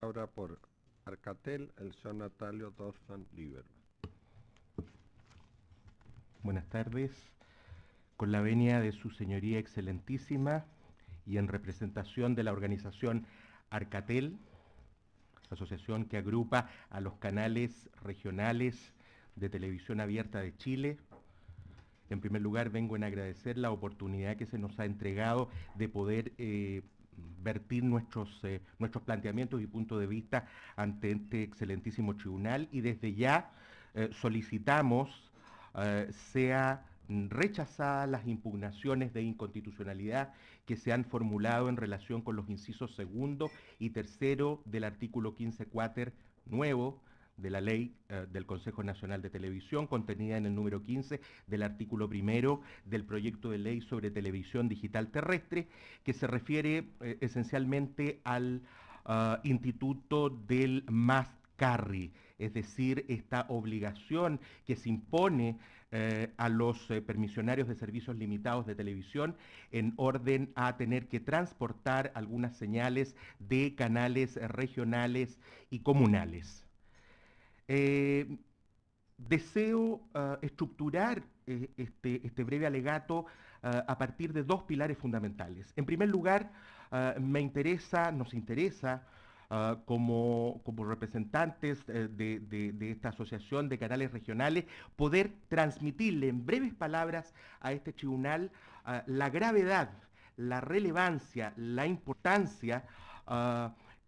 Ahora por Arcatel, el señor Natalio Dorfman Lieberman. Buenas tardes. Con la venia de su señoría excelentísima y en representación de la organización Arcatel, asociación que agrupa a los canales regionales de televisión abierta de Chile, en primer lugar vengo en agradecer la oportunidad que se nos ha entregado de poder vertir nuestros planteamientos y puntos de vista ante este excelentísimo tribunal, y desde ya solicitamos sea rechazadas las impugnaciones de inconstitucionalidad que se han formulado en relación con los incisos segundo y tercero del artículo 15 cuater nuevo de la ley del Consejo Nacional de Televisión, contenida en el número 15 del artículo primero del proyecto de ley sobre televisión digital terrestre, que se refiere esencialmente al instituto del MASCARRI, es decir, esta obligación que se impone a los permisionarios de servicios limitados de televisión en orden a tener que transportar algunas señales de canales regionales y comunales. Eh, Deseo estructurar este breve alegato a partir de dos pilares fundamentales. En primer lugar, nos interesa, como representantes de esta asociación de canales regionales, poder transmitirle en breves palabras a este tribunal la gravedad, la relevancia, la importancia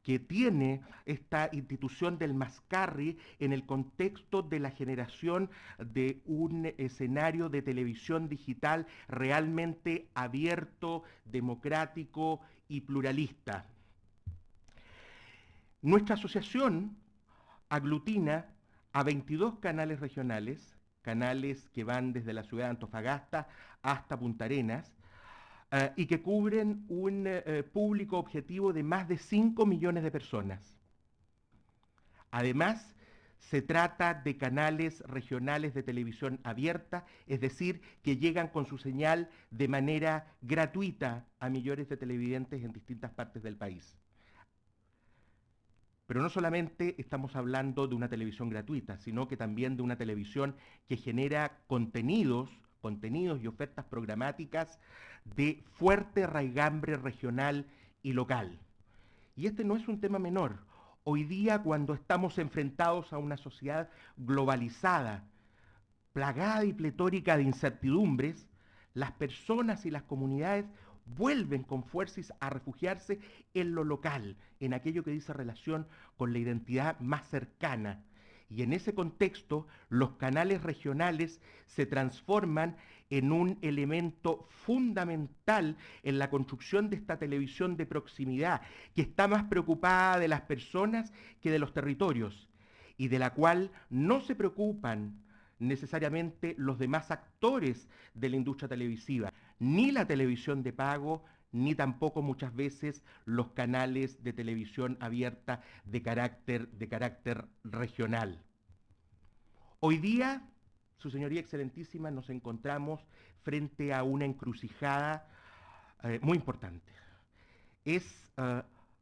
que tiene esta institución del Mascarri en el contexto de la generación de un escenario de televisión digital realmente abierto, democrático y pluralista. Nuestra asociación aglutina a 22 canales regionales, canales que van desde la ciudad de Antofagasta hasta Punta Arenas, y que cubren un público objetivo de más de 5 millones de personas. Además, se trata de canales regionales de televisión abierta, es decir, que llegan con su señal de manera gratuita a millones de televidentes en distintas partes del país. Pero no solamente estamos hablando de una televisión gratuita, sino que también de una televisión que genera contenidos y ofertas programáticas de fuerte raigambre regional y local. Y este no es un tema menor. Hoy día, cuando estamos enfrentados a una sociedad globalizada, plagada y pletórica de incertidumbres, las personas y las comunidades vuelven con fuerzas a refugiarse en lo local, en aquello que dice relación con la identidad más cercana. Y en ese contexto, los canales regionales se transforman en un elemento fundamental en la construcción de esta televisión de proximidad, que está más preocupada de las personas que de los territorios, y de la cual no se preocupan necesariamente los demás actores de la industria televisiva, ni la televisión de pago, ni tampoco muchas veces los canales de televisión abierta de carácter regional. Hoy día, su señoría excelentísima, nos encontramos frente a una encrucijada muy importante. Es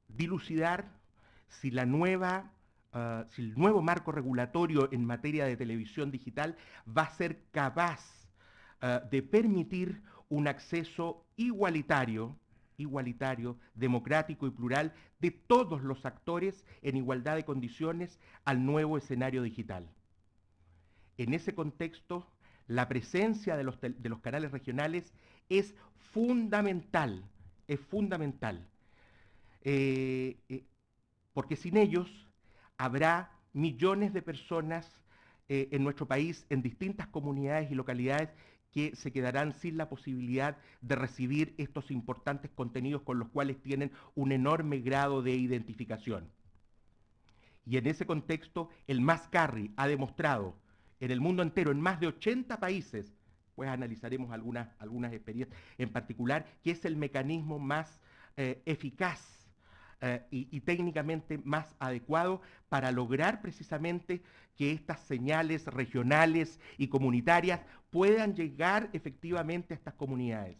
dilucidar si si el nuevo marco regulatorio en materia de televisión digital va a ser capaz de permitir un acceso igualitario, democrático y plural de todos los actores en igualdad de condiciones al nuevo escenario digital. En ese contexto, la presencia de los canales regionales es fundamental, es fundamental. Eh, eh, Porque sin ellos habrá millones de personas en nuestro país, en distintas comunidades y localidades, que se quedarán sin la posibilidad de recibir estos importantes contenidos con los cuales tienen un enorme grado de identificación. Y en ese contexto, el Mascarri ha demostrado en el mundo entero, en más de 80 países, pues analizaremos algunas experiencias en particular, que es el mecanismo más eficaz y técnicamente más adecuado para lograr precisamente que estas señales regionales y comunitarias puedan llegar efectivamente a estas comunidades.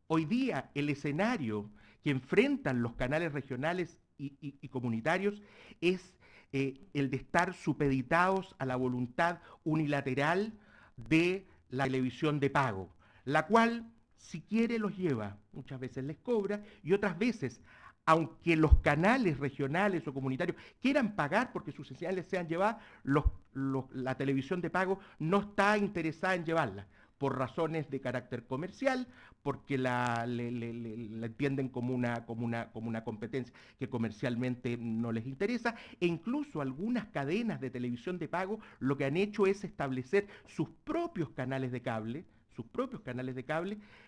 Hoy día el escenario que enfrentan los canales regionales y comunitarios es el de estar supeditados a la voluntad unilateral de la televisión de pago, la cual, si quiere, los lleva. Muchas veces les cobra y otras veces, aunque los canales regionales o comunitarios quieran pagar porque sus señales sean llevadas, la televisión de pago no está interesada en llevarlas por razones de carácter comercial, porque la entienden como una competencia que comercialmente no les interesa, e incluso algunas cadenas de televisión de pago lo que han hecho es establecer sus propios canales de cable,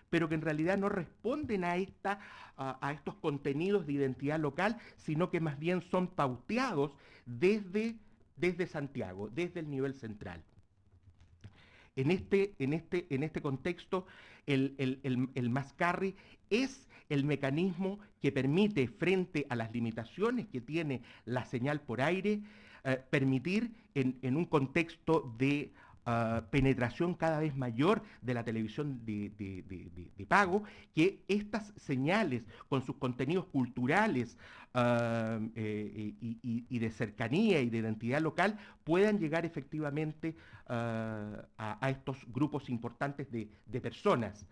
pero que en realidad no responden a estos contenidos de identidad local, sino que más bien son pauteados desde Santiago, desde el nivel central. En este contexto, el Mascarri es el mecanismo que permite, frente a las limitaciones que tiene la señal por aire, permitir en un contexto de penetración cada vez mayor de la televisión de pago, que estas señales con sus contenidos culturales y de cercanía y de identidad local puedan llegar efectivamente a estos grupos importantes de personas.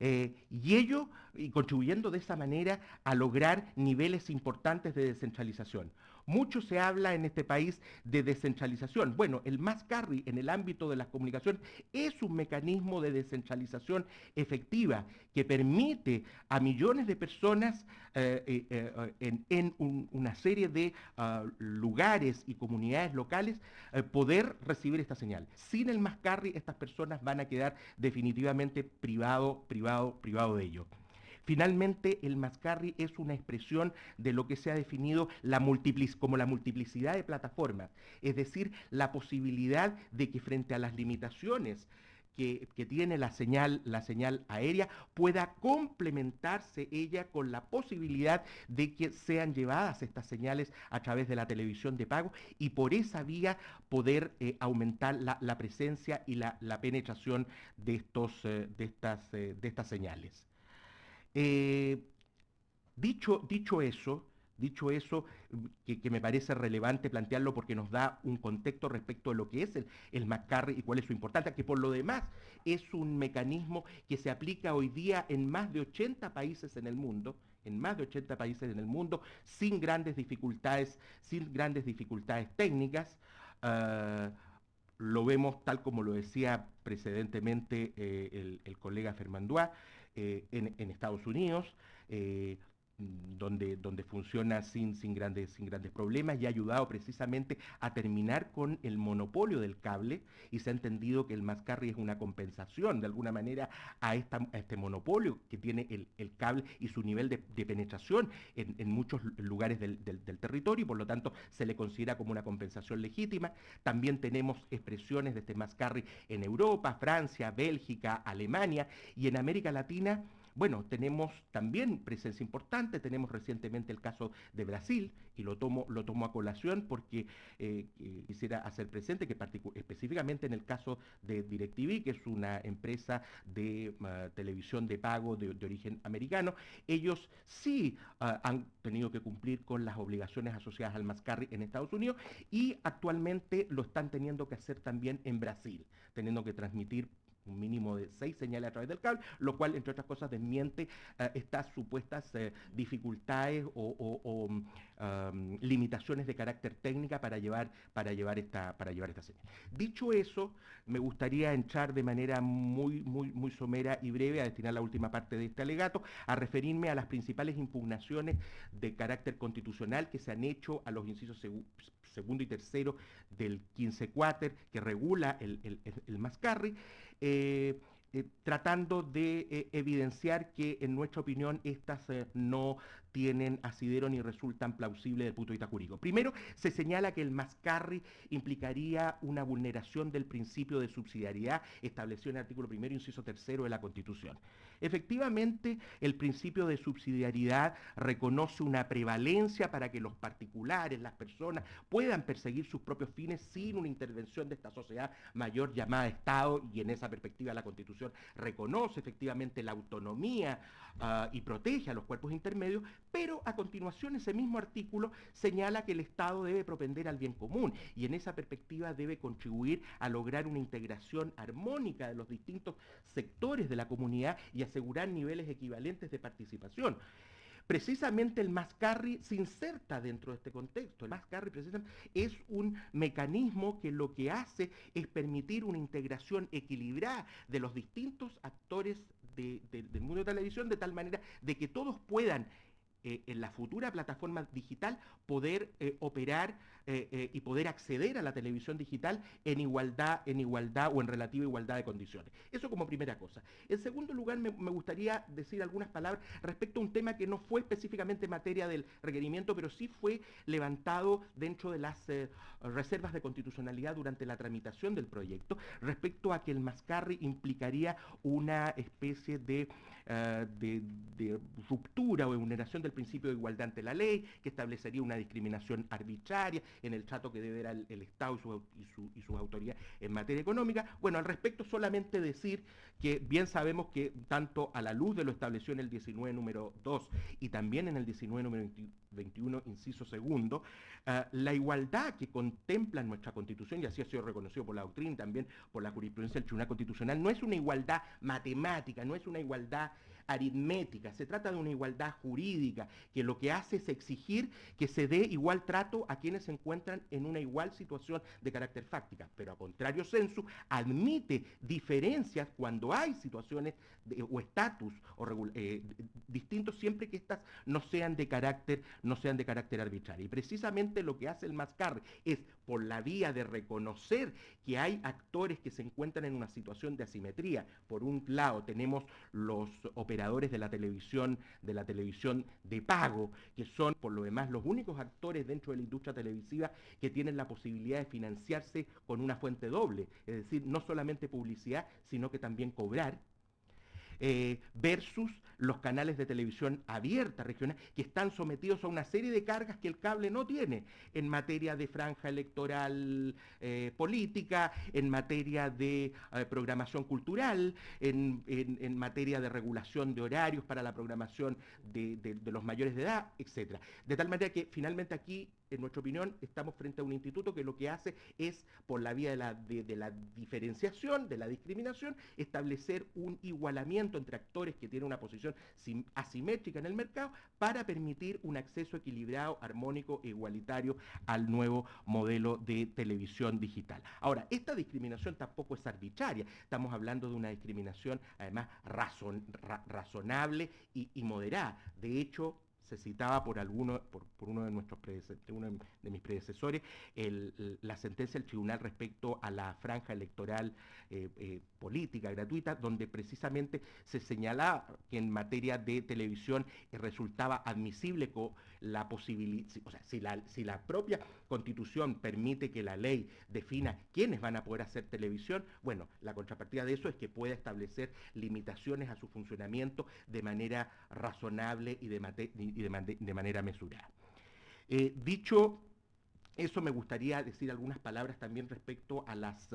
Y contribuyendo de esa manera a lograr niveles importantes de descentralización. Mucho se habla en este país de descentralización. Bueno, el Mascarri en el ámbito de las comunicaciones es un mecanismo de descentralización efectiva que permite a millones de personas en una serie de lugares y comunidades locales poder recibir esta señal. Sin el Mascarri, estas personas van a quedar definitivamente privado de ello. Finalmente, el Mascarri es una expresión de lo que se ha definido como la multiplicidad de plataformas, es decir, la posibilidad de que frente a las limitaciones que tiene la señal aérea, pueda complementarse ella con la posibilidad de que sean llevadas estas señales a través de la televisión de pago y por esa vía poder aumentar la presencia y la penetración de estas señales. Eh, dicho eso, que me parece relevante plantearlo porque nos da un contexto respecto de lo que es el Mascarri y cuál es su importancia, que por lo demás es un mecanismo que se aplica hoy día en más de 80 países en el mundo, sin grandes dificultades técnicas. Uh, lo vemos tal como lo decía precedentemente el colega Fermandois, en Estados Unidos, donde funciona sin grandes problemas y ha ayudado precisamente a terminar con el monopolio del cable y se ha entendido que el Mascarri es una compensación de alguna manera a este monopolio que tiene el cable y su nivel de penetración en muchos lugares del territorio y por lo tanto se le considera como una compensación legítima. También tenemos expresiones de este Mascarri en Europa, Francia, Bélgica, Alemania y en América Latina. Bueno, tenemos también presencia importante, tenemos recientemente el caso de Brasil, y lo tomo a colación porque quisiera hacer presente que específicamente en el caso de DirecTV, que es una empresa de televisión de pago de origen americano, ellos sí han tenido que cumplir con las obligaciones asociadas al Mascarri en Estados Unidos y actualmente lo están teniendo que hacer también en Brasil, teniendo que transmitir un mínimo de 6 señales a través del cable, lo cual, entre otras cosas, desmiente estas supuestas dificultades o limitaciones de carácter técnica para llevar esta señal. Dicho eso, me gustaría entrar de manera muy somera y breve a destinar la última parte de este alegato, a referirme a las principales impugnaciones de carácter constitucional que se han hecho a los incisos segundo y tercero del 15 Quater, que regula el Mascarri, tratando de evidenciar que, en nuestra opinión, estas no tienen asidero ni resultan plausibles desde el punto de vista jurídico. Primero, se señala que el Mascarri implicaría una vulneración del principio de subsidiariedad establecido en el artículo 1, inciso 3 de la Constitución. Efectivamente, el principio de subsidiariedad reconoce una prevalencia para que los particulares, las personas, puedan perseguir sus propios fines sin una intervención de esta sociedad mayor llamada Estado, y en esa perspectiva la Constitución reconoce efectivamente la autonomía y protege a los cuerpos intermedios, Pero a continuación ese mismo artículo señala que el Estado debe propender al bien común y en esa perspectiva debe contribuir a lograr una integración armónica de los distintos sectores de la comunidad y asegurar niveles equivalentes de participación. Precisamente el Mascarri se inserta dentro de este contexto. El Mascarri precisamente es un mecanismo que lo que hace es permitir una integración equilibrada de los distintos actores del mundo de televisión, de tal manera de que todos puedan en la futura plataforma digital poder operar y poder acceder a la televisión digital en igualdad o en relativa igualdad de condiciones. Eso como primera cosa. En segundo lugar, me gustaría decir algunas palabras respecto a un tema que no fue específicamente materia del requerimiento, pero sí fue levantado dentro de las reservas de constitucionalidad durante la tramitación del proyecto, respecto a que el Mascarri implicaría una especie de ruptura o de vulneración del principio de igualdad ante la ley, que establecería una discriminación arbitraria en el trato que debe dar el Estado y sus autoridades en materia económica. Bueno, al respecto solamente decir que bien sabemos que tanto a la luz de lo establecido en el 19 número 2 y también en el 19 número 21 inciso segundo, la igualdad que contempla nuestra Constitución, y así ha sido reconocido por la doctrina y también por la jurisprudencia del Tribunal Constitucional, no es una igualdad matemática, no es una igualdad aritmética, se trata de una igualdad jurídica que lo que hace es exigir que se dé igual trato a quienes se encuentran en una igual situación de carácter fáctica, pero a contrario sensu admite diferencias cuando hay situaciones o estatus distintos siempre que éstas no sean de carácter arbitrario. Y precisamente lo que hace el Mascarri es por la vía de reconocer que hay actores que se encuentran en una situación de asimetría. Por un lado tenemos los operadores de la televisión de pago, que son por lo demás los únicos actores dentro de la industria televisiva que tienen la posibilidad de financiarse con una fuente doble, es decir, no solamente publicidad, sino que también cobrar. Versus los canales de televisión abierta regional que están sometidos a una serie de cargas que el cable no tiene en materia de franja electoral política, en materia de programación cultural, en materia de regulación de horarios para la programación de los mayores de edad, etc. De tal manera que finalmente aquí, en nuestra opinión, estamos frente a un instituto que lo que hace es, por la vía de la diferenciación, de la discriminación, establecer un igualamiento entre actores que tienen una posición asimétrica en el mercado para permitir un acceso equilibrado, armónico e igualitario al nuevo modelo de televisión digital. Ahora, esta discriminación tampoco es arbitraria, estamos hablando de una discriminación además razonable y moderada. De hecho, se citaba por uno de mis predecesores la sentencia del tribunal respecto a la franja electoral política gratuita, donde precisamente se señalaba que en materia de televisión resultaba admisible la posibilidad, o sea, si la propia Constitución permite que la ley defina quiénes van a poder hacer televisión, bueno, la contrapartida de eso es que pueda establecer limitaciones a su funcionamiento de manera razonable y de manera mesurada. Dicho eso, me gustaría decir algunas palabras también respecto a las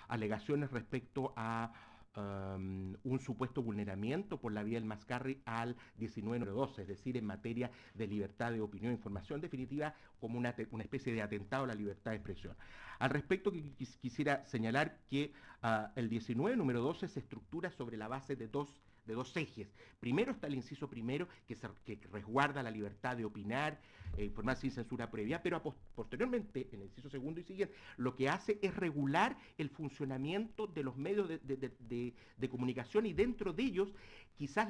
alegaciones respecto a un supuesto vulneramiento por la vía del Mascarri al 19.12, es decir, en materia de libertad de opinión e información, en definitiva, como una especie de atentado a la libertad de expresión. Al respecto, quisiera señalar que el 19 número 12 se estructura sobre la base de dos ejes. Primero está el inciso primero, que resguarda la libertad de opinar, informar sin censura previa, pero posteriormente, en el inciso segundo y siguiente, lo que hace es regular el funcionamiento de los medios de comunicación, y dentro de ellos, quizás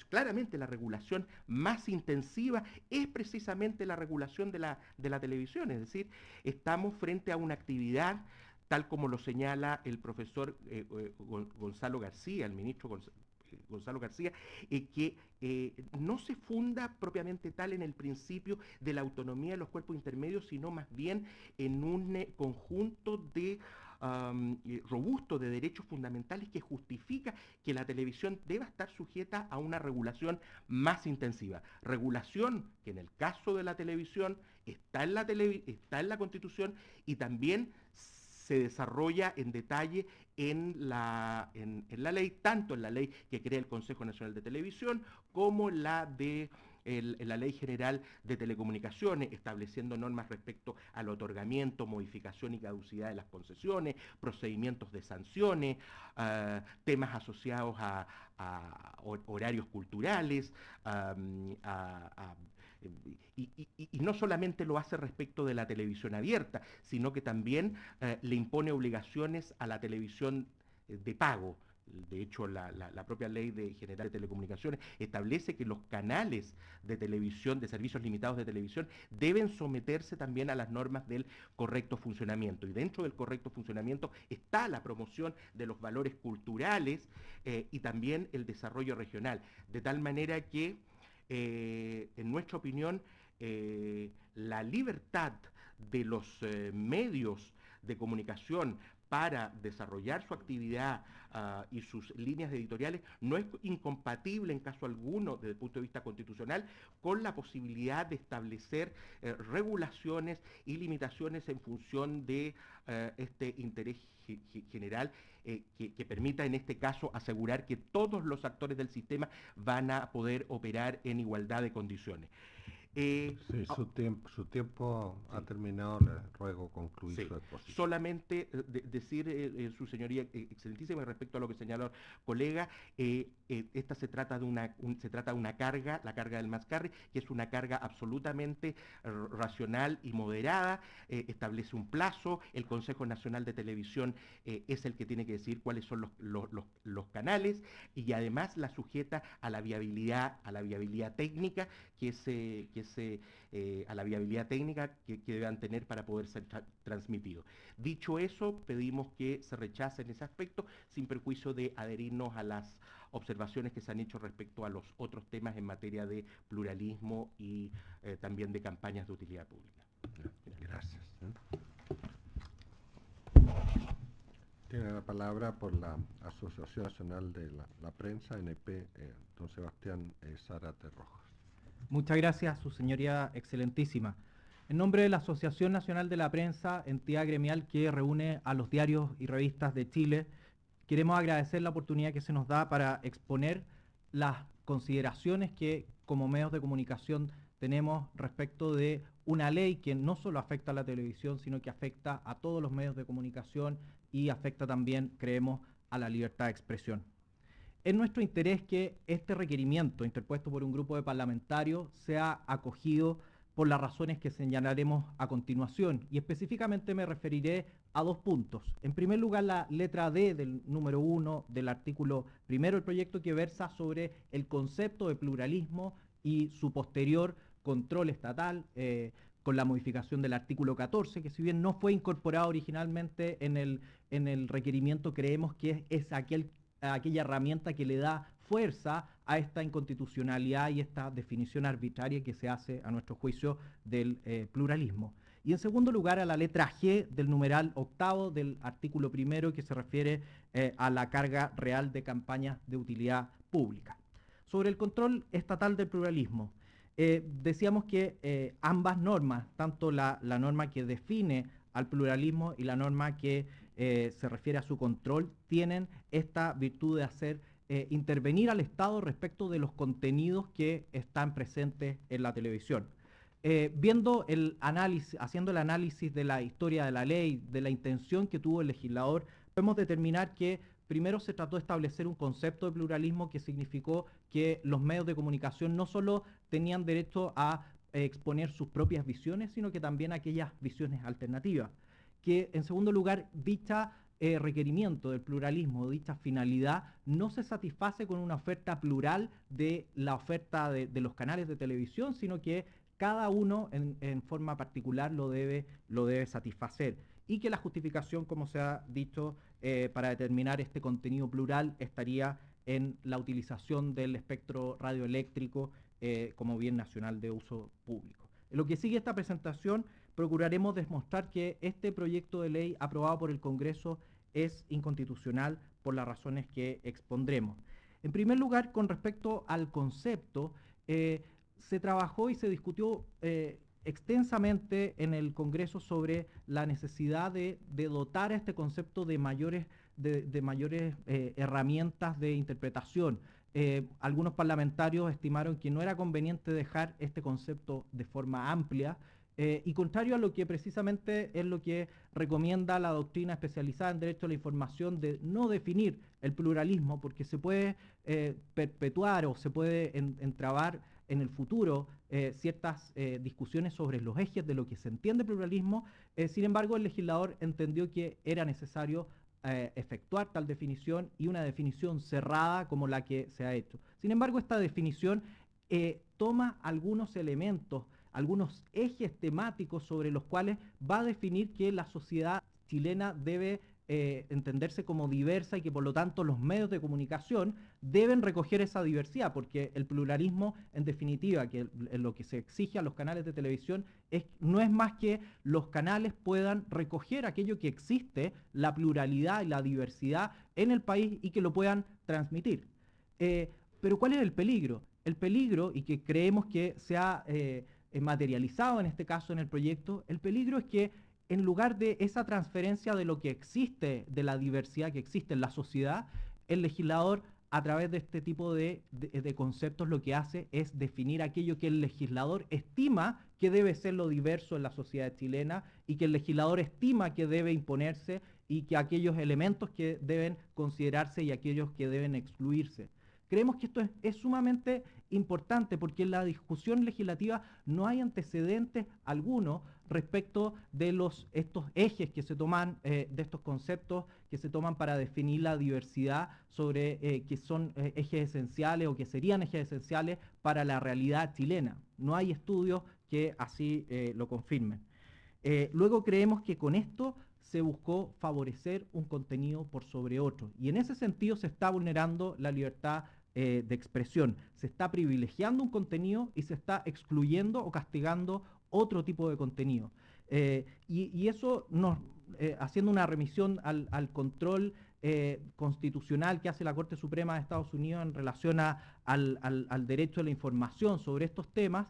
claramente la regulación más intensiva es precisamente la regulación de la televisión, es decir, estamos frente a una actividad tal como lo señala el profesor Gonzalo García, el ministro Gonzalo García, que no se funda propiamente tal en el principio de la autonomía de los cuerpos intermedios, sino más bien en un conjunto robusto de derechos fundamentales que justifica que la televisión deba estar sujeta a una regulación más intensiva. Regulación que en el caso de la televisión está en la Constitución y también se desarrolla en detalle en la ley, tanto en la ley que crea el Consejo Nacional de Televisión como la de la Ley General de Telecomunicaciones, estableciendo normas respecto al otorgamiento, modificación y caducidad de las concesiones, procedimientos de sanciones, temas asociados a horarios culturales, y no solamente lo hace respecto de la televisión abierta, sino que también le impone obligaciones a la televisión de pago. De hecho, la propia Ley General de Telecomunicaciones establece que los canales de televisión, de servicios limitados de televisión, deben someterse también a las normas del correcto funcionamiento. Y dentro del correcto funcionamiento está la promoción de los valores culturales y también el desarrollo regional. De tal manera que, en nuestra opinión, la libertad de los medios de comunicación para desarrollar su actividad y sus líneas editoriales no es incompatible en caso alguno desde el punto de vista constitucional con la posibilidad de establecer regulaciones y limitaciones en función de este interés general que permita en este caso asegurar que todos los actores del sistema van a poder operar en igualdad de condiciones. Sí, su tiempo ha terminado, le ruego concluir sí, su exposición. Solamente decir, su señoría excelentísima, respecto a lo que señaló el colega, esta se trata de una carga, la carga del Mascarri, que es una carga absolutamente racional y moderada, establece un plazo, el Consejo Nacional de Televisión es el que tiene que decir cuáles son los canales, y además la sujeta a la viabilidad técnica a la viabilidad técnica que deban tener para poder ser transmitidos. Dicho eso, pedimos que se rechace en ese aspecto, sin perjuicio de adherirnos a las observaciones que se han hecho respecto a los otros temas en materia de pluralismo y también de campañas de utilidad pública. Gracias. Tiene la palabra por la Asociación Nacional de la Prensa, ANP, don Sebastián Zárate Rojas. Muchas gracias, su señoría excelentísima. En nombre de la Asociación Nacional de la Prensa, entidad gremial que reúne a los diarios y revistas de Chile, queremos agradecer la oportunidad que se nos da para exponer las consideraciones que como medios de comunicación tenemos respecto de una ley que no solo afecta a la televisión, sino que afecta a todos los medios de comunicación y afecta también, creemos, a la libertad de expresión. Es nuestro interés que este requerimiento interpuesto por un grupo de parlamentarios sea acogido por las razones que señalaremos a continuación, y específicamente me referiré a dos puntos. En primer lugar, la letra D del número 1 del artículo primero del proyecto, que versa sobre el concepto de pluralismo y su posterior control estatal, con la modificación del artículo 14, que si bien no fue incorporado originalmente en el requerimiento, creemos que es aquella herramienta que le da fuerza a esta inconstitucionalidad y esta definición arbitraria que se hace, a nuestro juicio, del pluralismo. Y en segundo lugar, a la letra G del numeral octavo del artículo primero, que se refiere a la carga real de campañas de utilidad pública. Sobre el control estatal del pluralismo, decíamos que ambas normas, tanto la norma que define al pluralismo y la norma que se refiere a su control, tienen esta virtud de hacer intervenir al Estado respecto de los contenidos que están presentes en la televisión. Haciendo el análisis de la historia de la ley, de la intención que tuvo el legislador, podemos determinar que primero se trató de establecer un concepto de pluralismo que significó que los medios de comunicación no solo tenían derecho a exponer sus propias visiones, sino que también aquellas visiones alternativas. Que en segundo lugar, dicha requerimiento del pluralismo, dicha finalidad, no se satisface con una oferta plural de la oferta de los canales de televisión, sino que cada uno en forma particular lo debe satisfacer. Y que la justificación, como se ha dicho, para determinar este contenido plural estaría en la utilización del espectro radioeléctrico como bien nacional de uso público. En lo que sigue esta presentación, procuraremos demostrar que este proyecto de ley aprobado por el Congreso es inconstitucional por las razones que expondremos. En primer lugar, con respecto al concepto, se trabajó y se discutió extensamente en el Congreso sobre la necesidad de dotar a este concepto de mayores herramientas de interpretación. algunos parlamentarios estimaron que no era conveniente dejar este concepto de forma amplia, y contrario a lo que precisamente es lo que recomienda la doctrina especializada en derecho a la información, de no definir el pluralismo, porque se puede perpetuar o se puede entrabar en el futuro ciertas discusiones sobre los ejes de lo que se entiende pluralismo. Sin embargo, el legislador entendió que era necesario efectuar tal definición, y una definición cerrada como la que se ha hecho. Sin embargo, esta definición toma algunos elementos, algunos ejes temáticos sobre los cuales va a definir que la sociedad chilena debe entenderse como diversa, y que por lo tanto los medios de comunicación deben recoger esa diversidad, porque el pluralismo, en definitiva, que lo que se exige a los canales de televisión no es más que los canales puedan recoger aquello que existe, la pluralidad y la diversidad en el país, y que lo puedan transmitir. Pero ¿cuál es el peligro? El peligro, y que creemos que se ha materializado en este caso en el proyecto, el peligro es que en lugar de esa transferencia de lo que existe, de la diversidad que existe en la sociedad, el legislador, a través de este tipo de conceptos, lo que hace es definir aquello que el legislador estima que debe ser lo diverso en la sociedad chilena, y que el legislador estima que debe imponerse, y que aquellos elementos que deben considerarse y aquellos que deben excluirse. Creemos que esto es sumamente importante, porque en la discusión legislativa no hay antecedentes alguno respecto de estos ejes que se toman, de estos conceptos que se toman para definir la diversidad, sobre que son ejes esenciales o que serían ejes esenciales para la realidad chilena. No hay estudios que así lo confirmen. Luego creemos que con esto se buscó favorecer un contenido por sobre otro, y en ese sentido se está vulnerando la libertad de expresión. Se está privilegiando un contenido y se está excluyendo o castigando otro tipo de contenido. Y eso haciendo una remisión al control constitucional que hace la Corte Suprema de Estados Unidos en relación al derecho a la información sobre estos temas,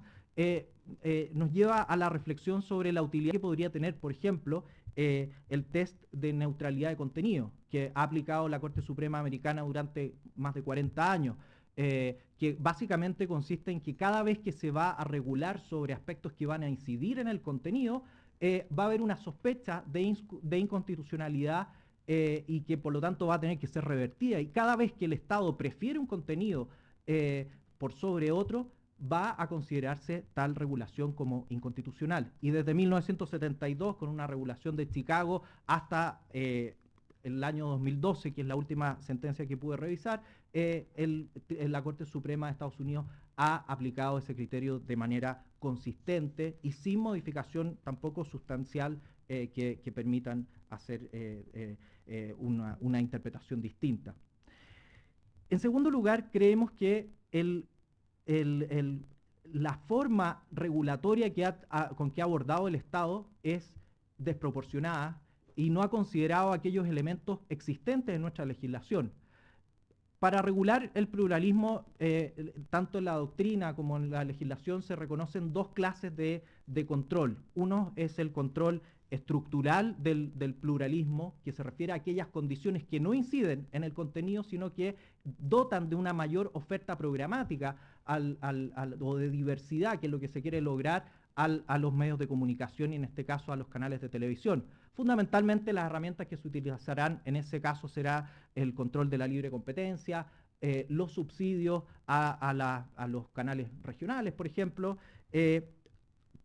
nos lleva a la reflexión sobre la utilidad que podría tener, por ejemplo, el test de neutralidad de contenido que ha aplicado la Corte Suprema Americana durante más de 40 años, que básicamente consiste en que cada vez que se va a regular sobre aspectos que van a incidir en el contenido, va a haber una sospecha de inconstitucionalidad, y que por lo tanto va a tener que ser revertida, y cada vez que el Estado prefiere un contenido por sobre otro, va a considerarse tal regulación como inconstitucional. Y desde 1972, con una regulación de Chicago, hasta el año 2012, que es la última sentencia que pude revisar, la Corte Suprema de Estados Unidos ha aplicado ese criterio de manera consistente y sin modificación tampoco sustancial que permitan hacer una interpretación distinta. En segundo lugar, creemos que la forma regulatoria con que ha abordado el Estado es desproporcionada y no ha considerado aquellos elementos existentes en nuestra legislación. Para regular el pluralismo, tanto en la doctrina como en la legislación se reconocen dos clases de control. Uno es el control estructural del pluralismo, que se refiere a aquellas condiciones que no inciden en el contenido, sino que dotan de una mayor oferta programática o de diversidad, que es lo que se quiere lograr a los medios de comunicación, y en este caso a los canales de televisión. Fundamentalmente las herramientas que se utilizarán en ese caso será el control de la libre competencia, los subsidios a los canales regionales, por ejemplo,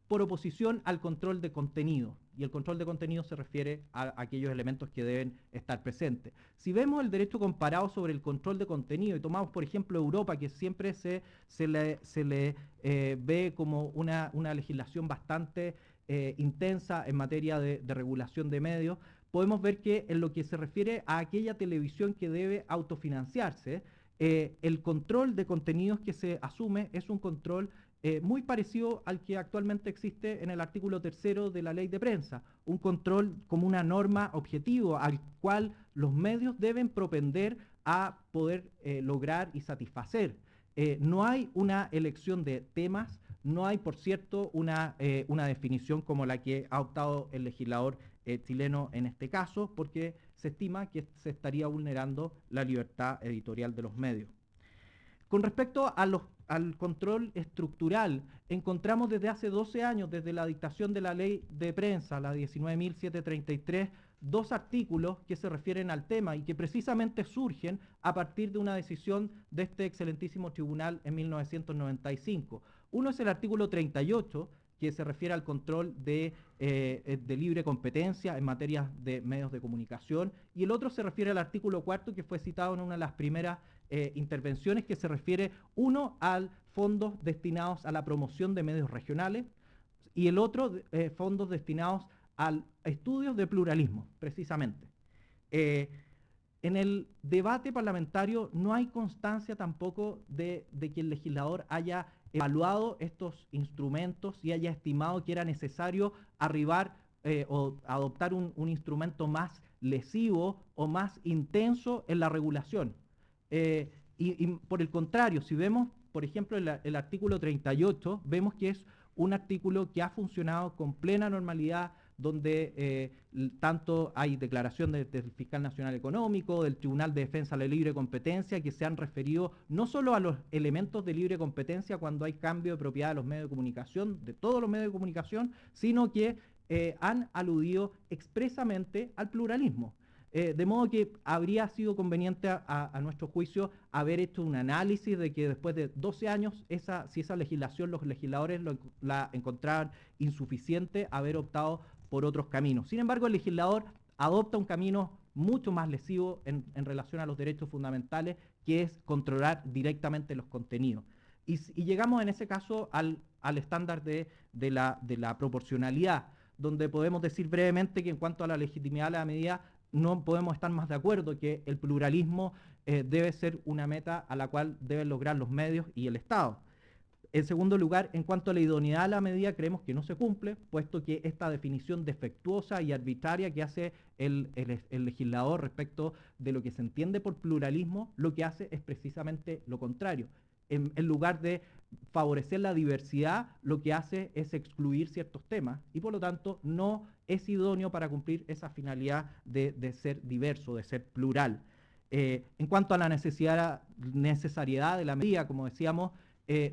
por oposición al control de contenido. Y el control de contenido se refiere a aquellos elementos que deben estar presentes. Si vemos el derecho comparado sobre el control de contenido y tomamos, por ejemplo, Europa, que siempre se le ve como una legislación bastante intensa en materia de regulación de medios, podemos ver que en lo que se refiere a aquella televisión que debe autofinanciarse, el control de contenidos que se asume es un control muy parecido al que actualmente existe en el artículo 3º de la ley de prensa, un control como una norma objetivo al cual los medios deben propender a poder lograr y satisfacer. No hay una elección de temas, no hay, por cierto, una definición como la que ha optado el legislador chileno en este caso, porque se estima que se estaría vulnerando la libertad editorial de los medios. Con respecto al control estructural, encontramos desde hace 12 años, desde la dictación de la ley de prensa, la 19.733, dos artículos que se refieren al tema y que precisamente surgen a partir de una decisión de este excelentísimo tribunal en 1995. Uno es el artículo 38, que se refiere al control de libre competencia en materia de medios de comunicación, y el otro se refiere al artículo 4, que fue citado en una de las primeras intervenciones, que se refiere, uno, al fondos destinados a la promoción de medios regionales, y el otro, fondos destinados a estudios de pluralismo, precisamente. En el debate parlamentario no hay constancia tampoco de que el legislador haya evaluado estos instrumentos y haya estimado que era necesario arribar o adoptar un instrumento más lesivo o más intenso en la regulación. Y por el contrario, si vemos, por ejemplo, el artículo 38, vemos que es un artículo que ha funcionado con plena normalidad, donde tanto hay declaración del Fiscal Nacional Económico, del Tribunal de Defensa de la Libre Competencia, que se han referido no solo a los elementos de libre competencia cuando hay cambio de propiedad de los medios de comunicación, de todos los medios de comunicación, sino que han aludido expresamente al pluralismo. De modo que habría sido conveniente a nuestro juicio haber hecho un análisis de que después de 12 años, si esa legislación los legisladores la encontraban insuficiente, haber optado por otros caminos. Sin embargo, el legislador adopta un camino mucho más lesivo en relación a los derechos fundamentales, que es controlar directamente los contenidos. Y llegamos en ese caso al estándar de la proporcionalidad, donde podemos decir brevemente que en cuanto a la legitimidad de la medida, no podemos estar más de acuerdo que el pluralismo debe ser una meta a la cual deben lograr los medios y el Estado. En segundo lugar, en cuanto a la idoneidad de la medida, creemos que no se cumple, puesto que esta definición defectuosa y arbitraria que hace el legislador respecto de lo que se entiende por pluralismo, lo que hace es precisamente lo contrario. En lugar de favorecer la diversidad, lo que hace es excluir ciertos temas y por lo tanto no es idóneo para cumplir esa finalidad de ser diverso, de ser plural. En cuanto a la necesariedad de la medida, como decíamos,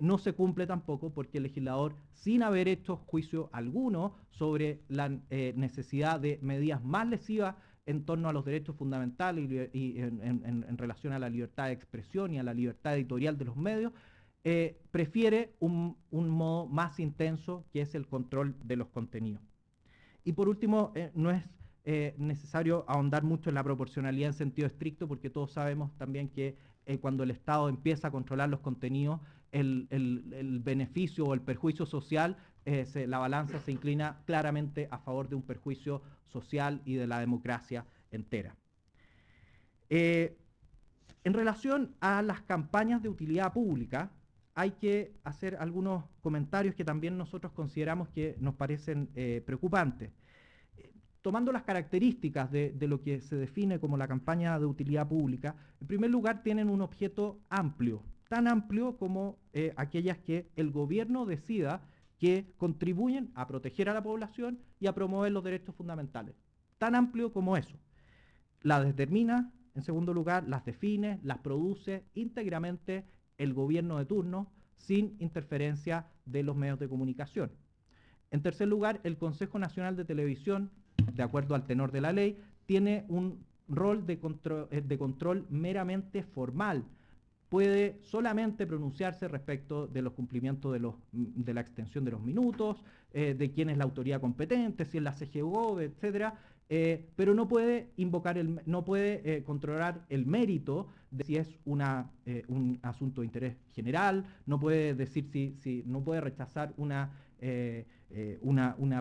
no se cumple tampoco porque el legislador, sin haber hecho juicio alguno sobre la necesidad de medidas más lesivas en torno a los derechos fundamentales y en relación a la libertad de expresión y a la libertad editorial de los medios, prefiere un modo más intenso, que es el control de los contenidos. Y por último, no es necesario ahondar mucho en la proporcionalidad en sentido estricto, porque todos sabemos también que cuando el Estado empieza a controlar los contenidos, el beneficio o el perjuicio social, la balanza se inclina claramente a favor de un perjuicio social y de la democracia entera. En relación a las campañas de utilidad pública, hay que hacer algunos comentarios que también nosotros consideramos que nos parecen preocupantes. Tomando las características de lo que se define como la campaña de utilidad pública, en primer lugar tienen un objeto amplio, tan amplio como aquellas que el gobierno decida que contribuyen a proteger a la población y a promover los derechos fundamentales. Tan amplio como eso. Las determina, en segundo lugar, las define, las produce íntegramente el gobierno de turno, sin interferencia de los medios de comunicación. En tercer lugar, el Consejo Nacional de Televisión, de acuerdo al tenor de la ley, tiene un rol de control meramente formal. Puede solamente pronunciarse respecto de los cumplimientos de la extensión de los minutos, de quién es la autoridad competente, si es la CGU, etcétera, pero no puede controlar el mérito de si es un asunto de interés general, no puede decir no puede rechazar una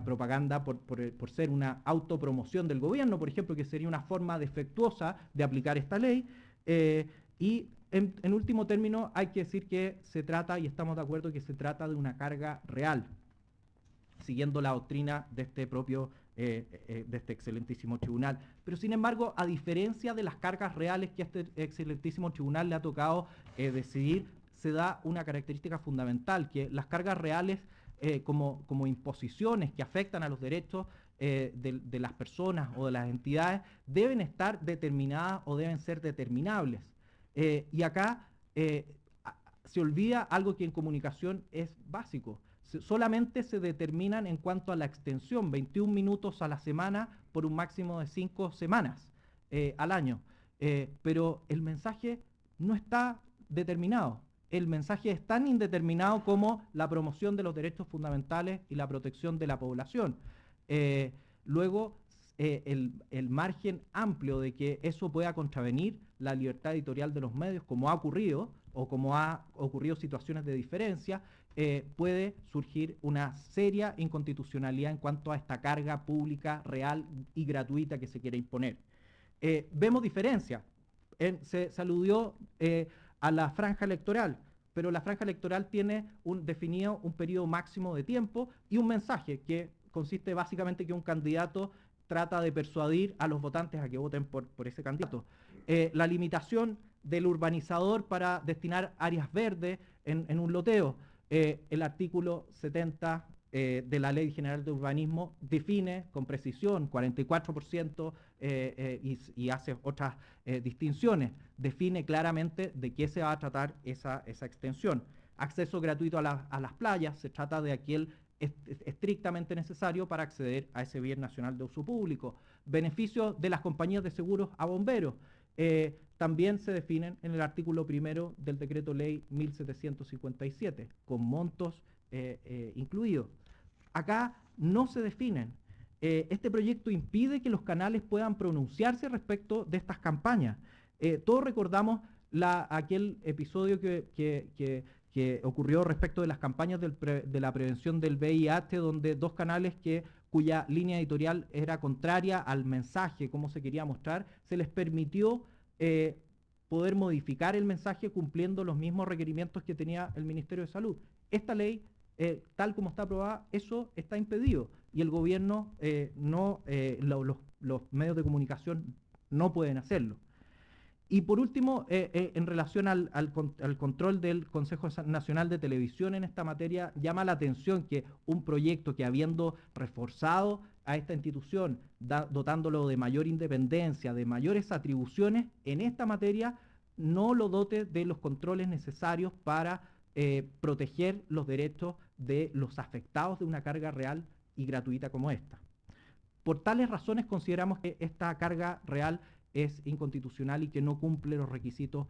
propaganda por ser una autopromoción del gobierno, por ejemplo, que sería una forma defectuosa de aplicar esta ley. Y en último término, hay que decir que se trata, y estamos de acuerdo, que se trata de una carga real, siguiendo la doctrina de este excelentísimo tribunal. Pero sin embargo, a diferencia de las cargas reales que a este excelentísimo tribunal le ha tocado decidir, se da una característica fundamental, que las cargas reales como imposiciones que afectan a los derechos de las personas o de las entidades deben estar determinadas o deben ser determinables. Y acá se olvida algo que en comunicación es básico. Solamente se determinan en cuanto a la extensión, 21 minutos a la semana por un máximo de 5 semanas al año. Pero el mensaje no está determinado. El mensaje es tan indeterminado como la promoción de los derechos fundamentales y la protección de la población. Luego, el margen amplio de que eso pueda contravenir la libertad editorial de los medios, como ha ocurrido, o como ha ocurrido situaciones de diferencia, puede surgir una seria inconstitucionalidad en cuanto a esta carga pública, real y gratuita que se quiere imponer. Vemos diferencia. Se aludió a la franja electoral, pero la franja electoral tiene definido un periodo máximo de tiempo y un mensaje que consiste básicamente que un candidato trata de persuadir a los votantes a que voten por ese candidato. La limitación del urbanizador para destinar áreas verdes en un loteo. El artículo 70 de la Ley General de Urbanismo define con precisión 44% y hace otras distinciones. Define claramente de qué se va a tratar esa extensión. Acceso gratuito a las playas, se trata de aquel estrictamente necesario para acceder a ese bien nacional de uso público. Beneficios de las compañías de seguros a bomberos. También se definen en el artículo 1 del decreto ley 1757, con montos incluidos. Acá no se definen. Este proyecto impide que los canales puedan pronunciarse respecto de estas campañas. Todos recordamos aquel episodio que ocurrió respecto de las campañas de la prevención del VIH, donde dos canales cuya línea editorial era contraria al mensaje, cómo se quería mostrar, se les permitió poder modificar el mensaje cumpliendo los mismos requerimientos que tenía el Ministerio de Salud. Esta ley, tal como está aprobada, eso está impedido y el gobierno, los medios de comunicación no pueden hacerlo. Y por último, en relación al control del Consejo Nacional de Televisión en esta materia, llama la atención que un proyecto que, habiendo reforzado a esta institución, dotándolo de mayor independencia, de mayores atribuciones, en esta materia no lo dote de los controles necesarios para proteger los derechos de los afectados de una carga real y gratuita como esta. Por tales razones consideramos que esta carga real es inconstitucional y que no cumple los requisitos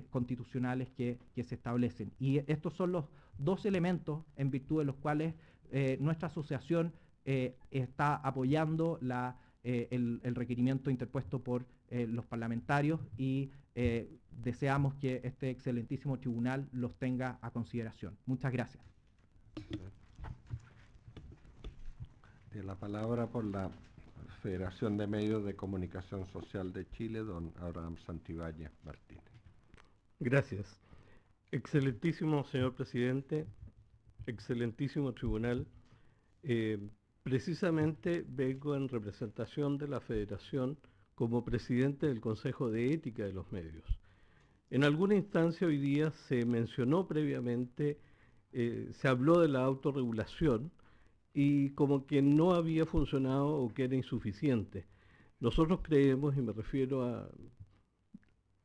constitucionales que se establecen. Y estos son los dos elementos en virtud de los cuales nuestra asociación está apoyando el requerimiento interpuesto por los parlamentarios y deseamos que este excelentísimo tribunal los tenga a consideración. Muchas gracias. La palabra por la Federación de Medios de Comunicación Social de Chile, don Abraham Santibáñez Martínez. Gracias. Excelentísimo señor presidente, excelentísimo tribunal. Precisamente vengo en representación de la Federación como presidente del Consejo de Ética de los Medios. En alguna instancia hoy día se mencionó previamente, se habló de la autorregulación, y como que no había funcionado o que era insuficiente. Nosotros creemos, y me refiero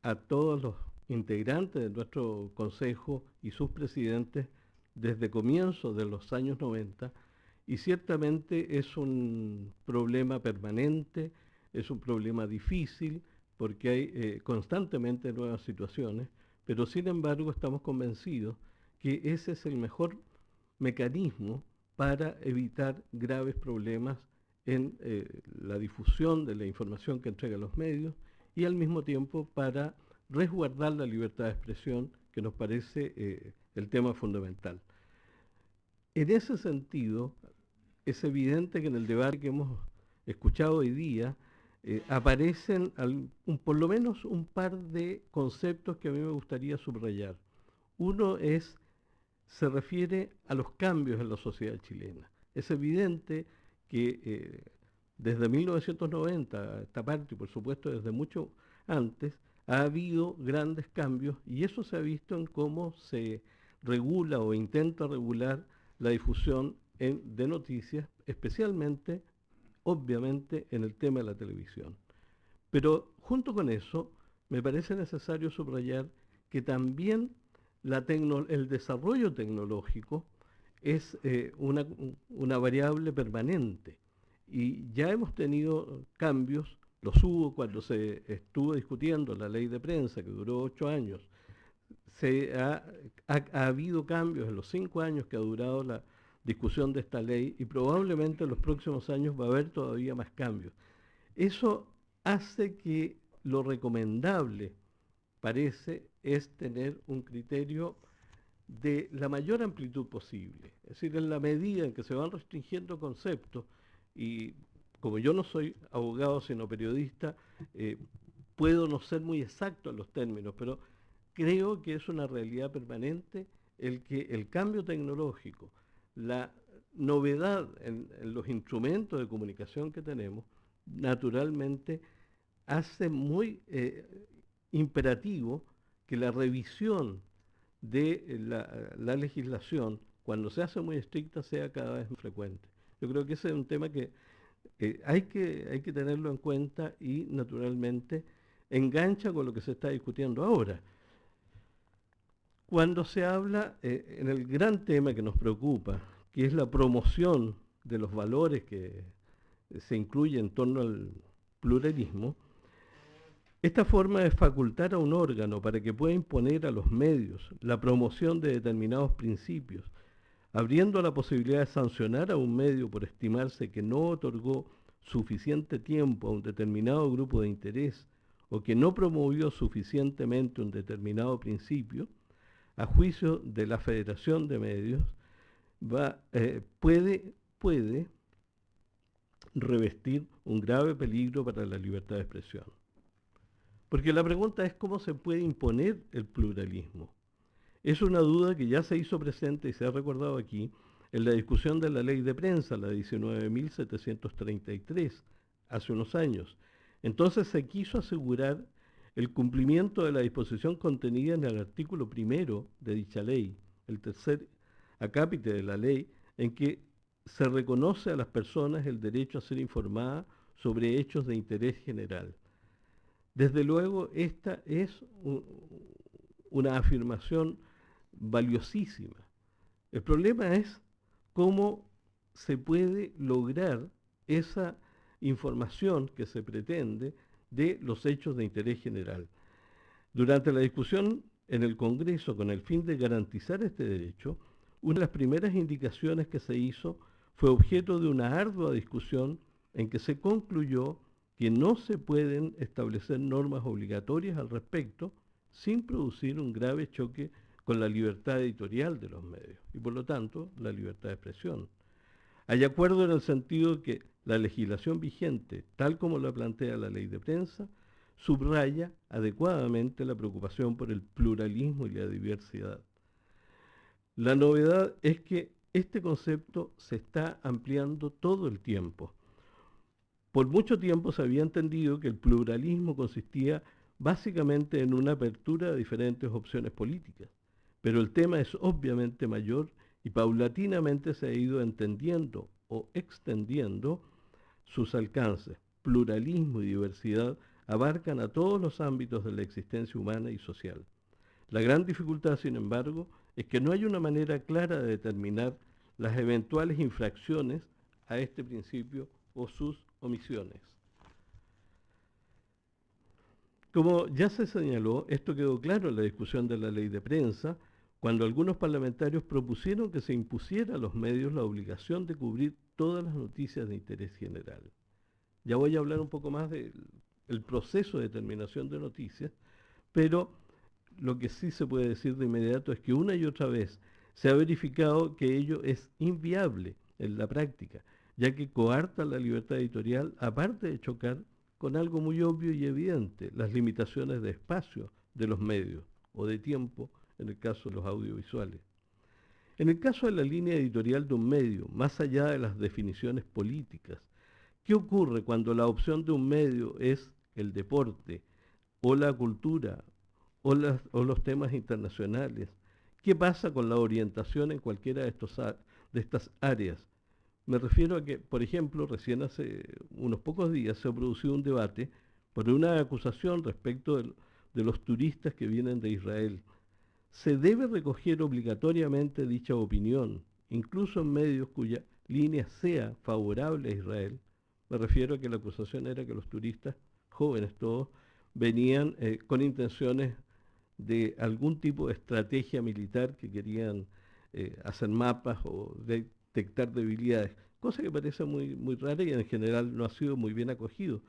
a todos los integrantes de nuestro consejo y sus presidentes desde comienzos de los años 90, y ciertamente es un problema permanente, es un problema difícil, porque hay constantemente nuevas situaciones, pero sin embargo estamos convencidos que ese es el mejor mecanismo para evitar graves problemas en la difusión de la información que entregan los medios y al mismo tiempo para resguardar la libertad de expresión, que nos parece el tema fundamental. En ese sentido, es evidente que en el debate que hemos escuchado hoy día aparecen por lo menos un par de conceptos que a mí me gustaría subrayar. Uno se refiere a los cambios en la sociedad chilena. Es evidente que desde 1990 a esta parte, y por supuesto desde mucho antes, ha habido grandes cambios y eso se ha visto en cómo se regula o intenta regular la difusión de noticias, especialmente, obviamente, en el tema de la televisión. Pero junto con eso, me parece necesario subrayar que también el desarrollo tecnológico es una variable permanente y ya hemos tenido cambios, los hubo cuando se estuvo discutiendo la ley de prensa que duró 8 años, ha habido cambios en los 5 años que ha durado la discusión de esta ley y probablemente en los próximos años va a haber todavía más cambios. Eso hace que lo recomendable, parece, es tener un criterio de la mayor amplitud posible. Es decir, en la medida en que se van restringiendo conceptos, y como yo no soy abogado sino periodista, puedo no ser muy exacto en los términos, pero creo que es una realidad permanente el que el cambio tecnológico, la novedad en los instrumentos de comunicación que tenemos, naturalmente hace muy imperativo que la revisión de la legislación, cuando se hace muy estricta, sea cada vez más frecuente. Yo creo que ese es un tema que hay que tenerlo en cuenta y naturalmente engancha con lo que se está discutiendo ahora. Cuando se habla en el gran tema que nos preocupa, que es la promoción de los valores que se incluye en torno al pluralismo, esta forma de facultar a un órgano para que pueda imponer a los medios la promoción de determinados principios, abriendo la posibilidad de sancionar a un medio por estimarse que no otorgó suficiente tiempo a un determinado grupo de interés o que no promovió suficientemente un determinado principio, a juicio de la Federación de Medios, puede revestir un grave peligro para la libertad de expresión. Porque la pregunta es cómo se puede imponer el pluralismo. Es una duda que ya se hizo presente y se ha recordado aquí en la discusión de la ley de prensa, la 19.733, hace unos años. Entonces se quiso asegurar el cumplimiento de la disposición contenida en el artículo 1 de dicha ley, el tercer acápite de la ley, en que se reconoce a las personas el derecho a ser informadas sobre hechos de interés general. Desde luego, esta es una afirmación valiosísima. El problema es cómo se puede lograr esa información que se pretende de los hechos de interés general. Durante la discusión en el Congreso con el fin de garantizar este derecho, una de las primeras indicaciones que se hizo fue objeto de una ardua discusión en que se concluyó que no se pueden establecer normas obligatorias al respecto sin producir un grave choque con la libertad editorial de los medios y por lo tanto la libertad de expresión. Hay acuerdo en el sentido que la legislación vigente, tal como la plantea la ley de prensa, subraya adecuadamente la preocupación por el pluralismo y la diversidad. La novedad es que este concepto se está ampliando todo el tiempo. Por mucho tiempo se había entendido que el pluralismo consistía básicamente en una apertura a diferentes opciones políticas, pero el tema es obviamente mayor y paulatinamente se ha ido entendiendo o extendiendo sus alcances. Pluralismo y diversidad abarcan a todos los ámbitos de la existencia humana y social. La gran dificultad, sin embargo, es que no hay una manera clara de determinar las eventuales infracciones a este principio o sus omisiones. Como ya se señaló, esto quedó claro en la discusión de la ley de prensa, cuando algunos parlamentarios propusieron que se impusiera a los medios la obligación de cubrir todas las noticias de interés general. Ya voy a hablar un poco más del proceso de determinación de noticias, pero lo que sí se puede decir de inmediato es que una y otra vez se ha verificado que ello es inviable en la práctica, ya que coarta la libertad editorial, aparte de chocar con algo muy obvio y evidente, las limitaciones de espacio de los medios o de tiempo en el caso de los audiovisuales. En el caso de la línea editorial de un medio, más allá de las definiciones políticas, ¿qué ocurre cuando la opción de un medio es el deporte o la cultura o los temas internacionales? ¿Qué pasa con la orientación en cualquiera de estas áreas? Me refiero a que, por ejemplo, recién hace unos pocos días se ha producido un debate por una acusación respecto de los turistas que vienen de Israel. se debe recoger obligatoriamente dicha opinión, incluso en medios cuya línea sea favorable a Israel. Me refiero a que la acusación era que los turistas, jóvenes todos, venían con intenciones de algún tipo de estrategia militar, que querían hacer mapas o detectar debilidades, cosa que parece muy rara y en general no ha sido muy bien acogido.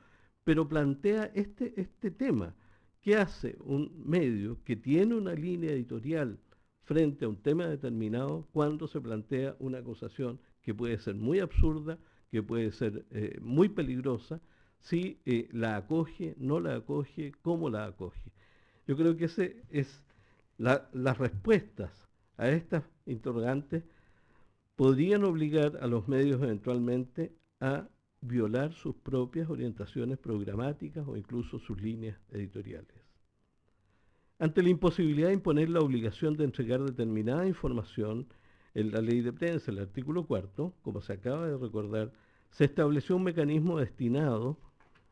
Pero plantea este tema. ¿Qué hace un medio que tiene una línea editorial frente a un tema determinado cuando se plantea una acusación que puede ser muy absurda, que puede ser muy peligrosa, si la acoge, no la acoge, cómo la acoge? Yo creo que ese es las respuestas a estas interrogantes podrían obligar a los medios eventualmente a violar sus propias orientaciones programáticas o incluso sus líneas editoriales. Ante la imposibilidad de imponer la obligación de entregar determinada información, en la ley de prensa, el artículo 4, como se acaba de recordar, se estableció un mecanismo destinado,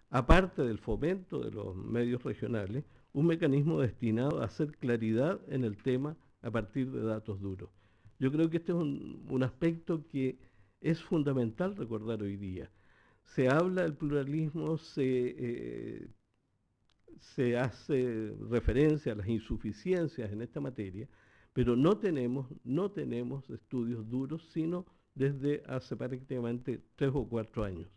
aparte del fomento de los medios regionales, un mecanismo destinado a hacer claridad en el tema a partir de datos duros. Yo creo que este es un aspecto que es fundamental recordar hoy día. Se habla del pluralismo, se hace referencia a las insuficiencias en esta materia, pero no tenemos estudios duros, sino desde hace prácticamente 3 o 4 años.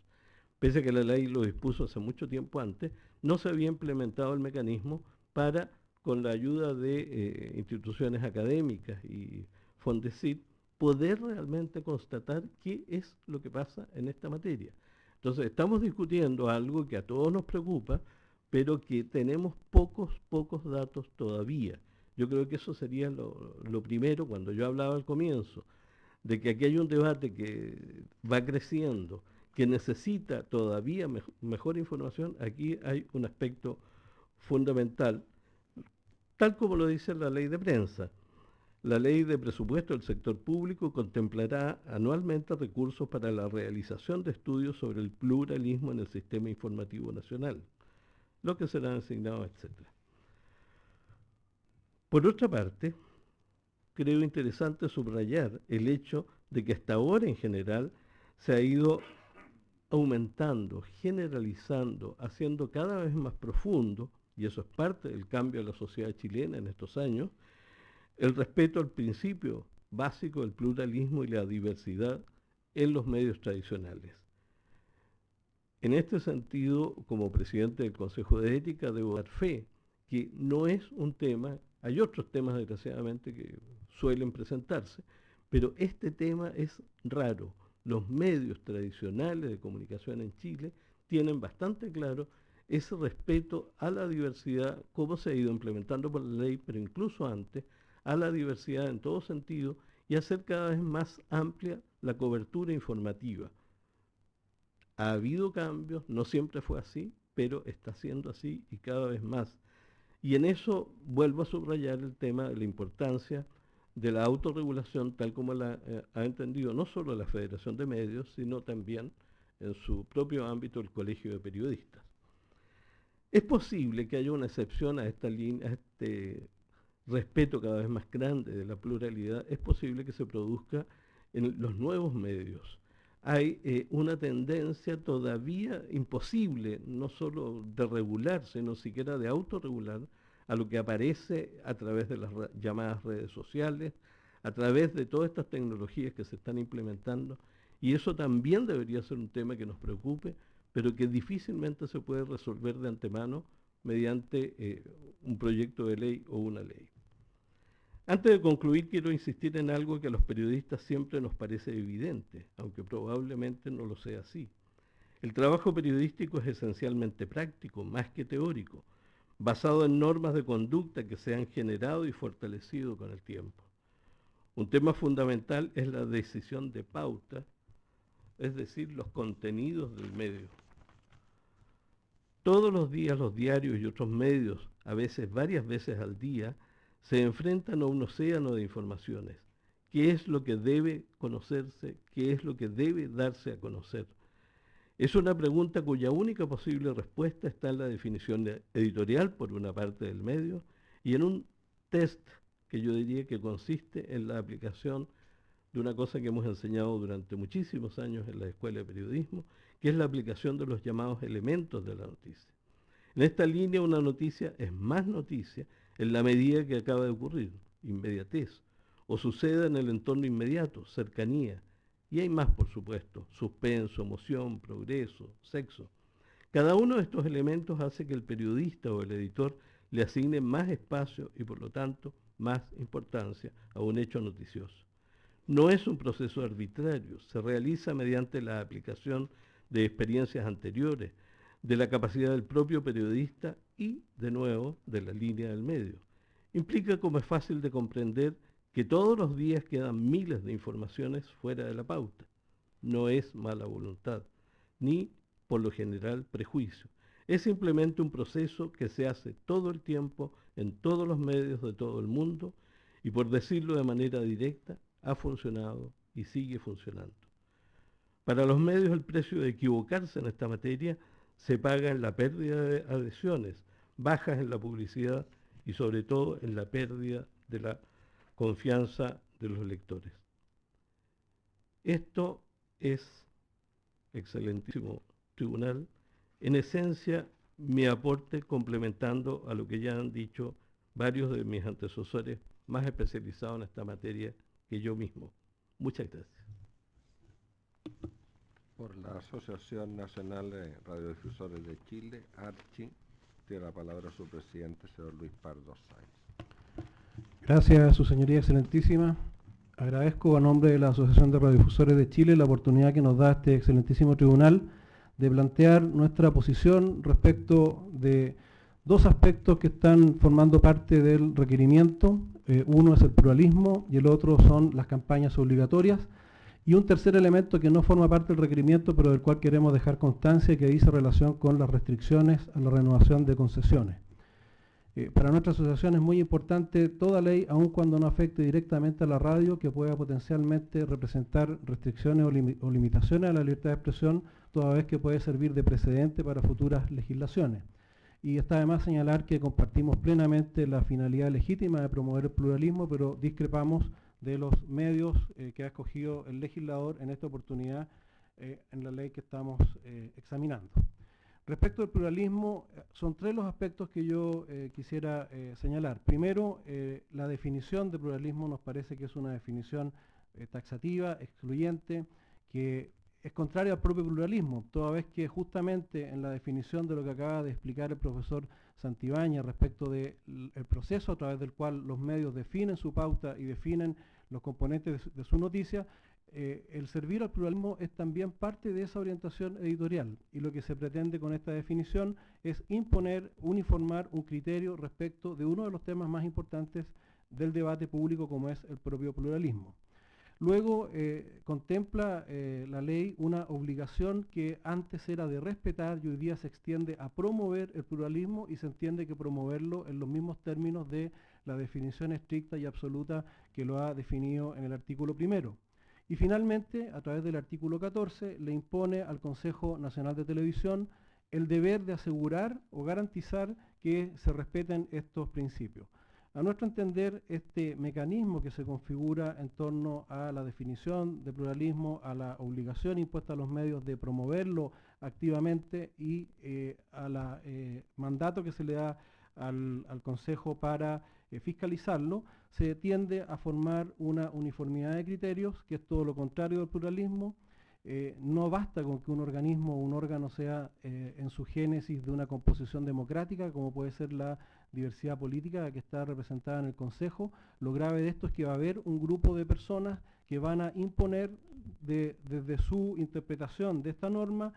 Pese a que la ley lo dispuso hace mucho tiempo antes, no se había implementado el mecanismo para, con la ayuda de instituciones académicas y Fondesit, poder realmente constatar qué es lo que pasa en esta materia. Entonces, estamos discutiendo algo que a todos nos preocupa, pero que tenemos pocos datos todavía. Yo creo que eso sería lo primero, cuando yo hablaba al comienzo, de que aquí hay un debate que va creciendo, que necesita todavía mejor información. Aquí hay un aspecto fundamental, tal como lo dice la ley de prensa. La ley de presupuesto del sector público contemplará anualmente recursos para la realización de estudios sobre el pluralismo en el sistema informativo nacional, lo que serán asignados, etc. Por otra parte, creo interesante subrayar el hecho de que hasta ahora en general se ha ido aumentando, generalizando, haciendo cada vez más profundo, y eso es parte del cambio de la sociedad chilena en estos años, el respeto al principio básico del pluralismo y la diversidad en los medios tradicionales. En este sentido, como presidente del Consejo de Ética, debo dar fe que no es un tema, hay otros temas desgraciadamente que suelen presentarse, pero este tema es raro. Los medios tradicionales de comunicación en Chile tienen bastante claro ese respeto a la diversidad, cómo se ha ido implementando por la ley, pero incluso antes, a la diversidad en todo sentido, y hacer cada vez más amplia la cobertura informativa. Ha habido cambios, no siempre fue así, pero está siendo así y cada vez más. Y en eso vuelvo a subrayar el tema de la importancia de la autorregulación, tal como la ha entendido no solo la Federación de Medios, sino también en su propio ámbito el Colegio de Periodistas. Es posible que haya una excepción a esta línea, a este respeto cada vez más grande de la pluralidad. Es posible que se produzca en los nuevos medios. Hay una tendencia todavía imposible, no solo de regular, sino siquiera de autorregular, a lo que aparece a través de las llamadas redes sociales, a través de todas estas tecnologías que se están implementando, y eso también debería ser un tema que nos preocupe, pero que difícilmente se puede resolver de antemano mediante un proyecto de ley o una ley. Antes de concluir, quiero insistir en algo que a los periodistas siempre nos parece evidente, aunque probablemente no lo sea así. El trabajo periodístico es esencialmente práctico, más que teórico, basado en normas de conducta que se han generado y fortalecido con el tiempo. Un tema fundamental es la decisión de pauta, es decir, los contenidos del medio. Todos los días los diarios y otros medios, a veces varias veces al día, se enfrentan a un océano de informaciones. ¿Qué es lo que debe conocerse? ¿Qué es lo que debe darse a conocer? Es una pregunta cuya única posible respuesta está en la definición editorial, por una parte del medio, y en un test que yo diría que consiste en la aplicación de una cosa que hemos enseñado durante muchísimos años en la Escuela de Periodismo, que es la aplicación de los llamados elementos de la noticia. En esta línea, una noticia es más noticia en la medida que acaba de ocurrir, inmediatez, o suceda en el entorno inmediato, cercanía, y hay más, por supuesto, suspenso, emoción, progreso, sexo. Cada uno de estos elementos hace que el periodista o el editor le asigne más espacio y, por lo tanto, más importancia a un hecho noticioso. No es un proceso arbitrario, se realiza mediante la aplicación de experiencias anteriores, de la capacidad del propio periodista y, de nuevo, de la línea del medio. Implica, como es fácil de comprender, que todos los días quedan miles de informaciones fuera de la pauta. No es mala voluntad, ni, por lo general, prejuicio. Es simplemente un proceso que se hace todo el tiempo en todos los medios de todo el mundo y, por decirlo de manera directa, ha funcionado y sigue funcionando. Para los medios el precio de equivocarse en esta materia se paga en la pérdida de adhesiones, bajas en la publicidad y sobre todo en la pérdida de la confianza de los lectores. Esto es, excelentísimo tribunal, en esencia mi aporte complementando a lo que ya han dicho varios de mis antecesores más especializados en esta materia que yo mismo. Muchas gracias. Por la Asociación Nacional de Radiodifusores de Chile, ARCHI, tiene la palabra su presidente, señor Luis Pardo Sáenz. Gracias, su señoría excelentísima. Agradezco a nombre de la Asociación de Radiodifusores de Chile la oportunidad que nos da este excelentísimo tribunal de plantear nuestra posición respecto de dos aspectos que están formando parte del requerimiento. Uno es el pluralismo y el otro son las campañas obligatorias. Y un tercer elemento que no forma parte del requerimiento, pero del cual queremos dejar constancia, que dice relación con las restricciones a la renovación de concesiones. Para nuestra asociación es muy importante toda ley, aun cuando no afecte directamente a la radio, que pueda potencialmente representar restricciones o limitaciones a la libertad de expresión, toda vez que puede servir de precedente para futuras legislaciones. Y está además señalar que compartimos plenamente la finalidad legítima de promover el pluralismo, pero discrepamos de los medios que ha escogido el legislador en esta oportunidad en la ley que estamos examinando. Respecto al pluralismo, son tres los aspectos que yo quisiera señalar. Primero, la definición de pluralismo nos parece que es una definición taxativa, excluyente, que es contraria al propio pluralismo, toda vez que justamente en la definición de lo que acaba de explicar el profesor Santibáñez respecto del proceso a través del cual los medios definen su pauta y definen los componentes de su noticia, el servir al pluralismo es también parte de esa orientación editorial, y lo que se pretende con esta definición es imponer, uniformar un criterio respecto de uno de los temas más importantes del debate público, como es el propio pluralismo. Luego contempla la ley una obligación que antes era de respetar y hoy día se extiende a promover el pluralismo, y se entiende que promoverlo en los mismos términos de la definición estricta y absoluta que lo ha definido en el artículo primero. Y finalmente, a través del artículo 14, le impone al Consejo Nacional de Televisión el deber de asegurar o garantizar que se respeten estos principios. A nuestro entender, este mecanismo que se configura en torno a la definición de pluralismo, a la obligación impuesta a los medios de promoverlo activamente y al mandato que se le da al Consejo para fiscalizarlo, se tiende a formar una uniformidad de criterios, que es todo lo contrario del pluralismo. No basta con que un organismo o un órgano sea en su génesis de una composición democrática, como puede ser la diversidad política que está representada en el Consejo. Lo grave de esto es que va a haber un grupo de personas que van a imponer desde su interpretación de esta norma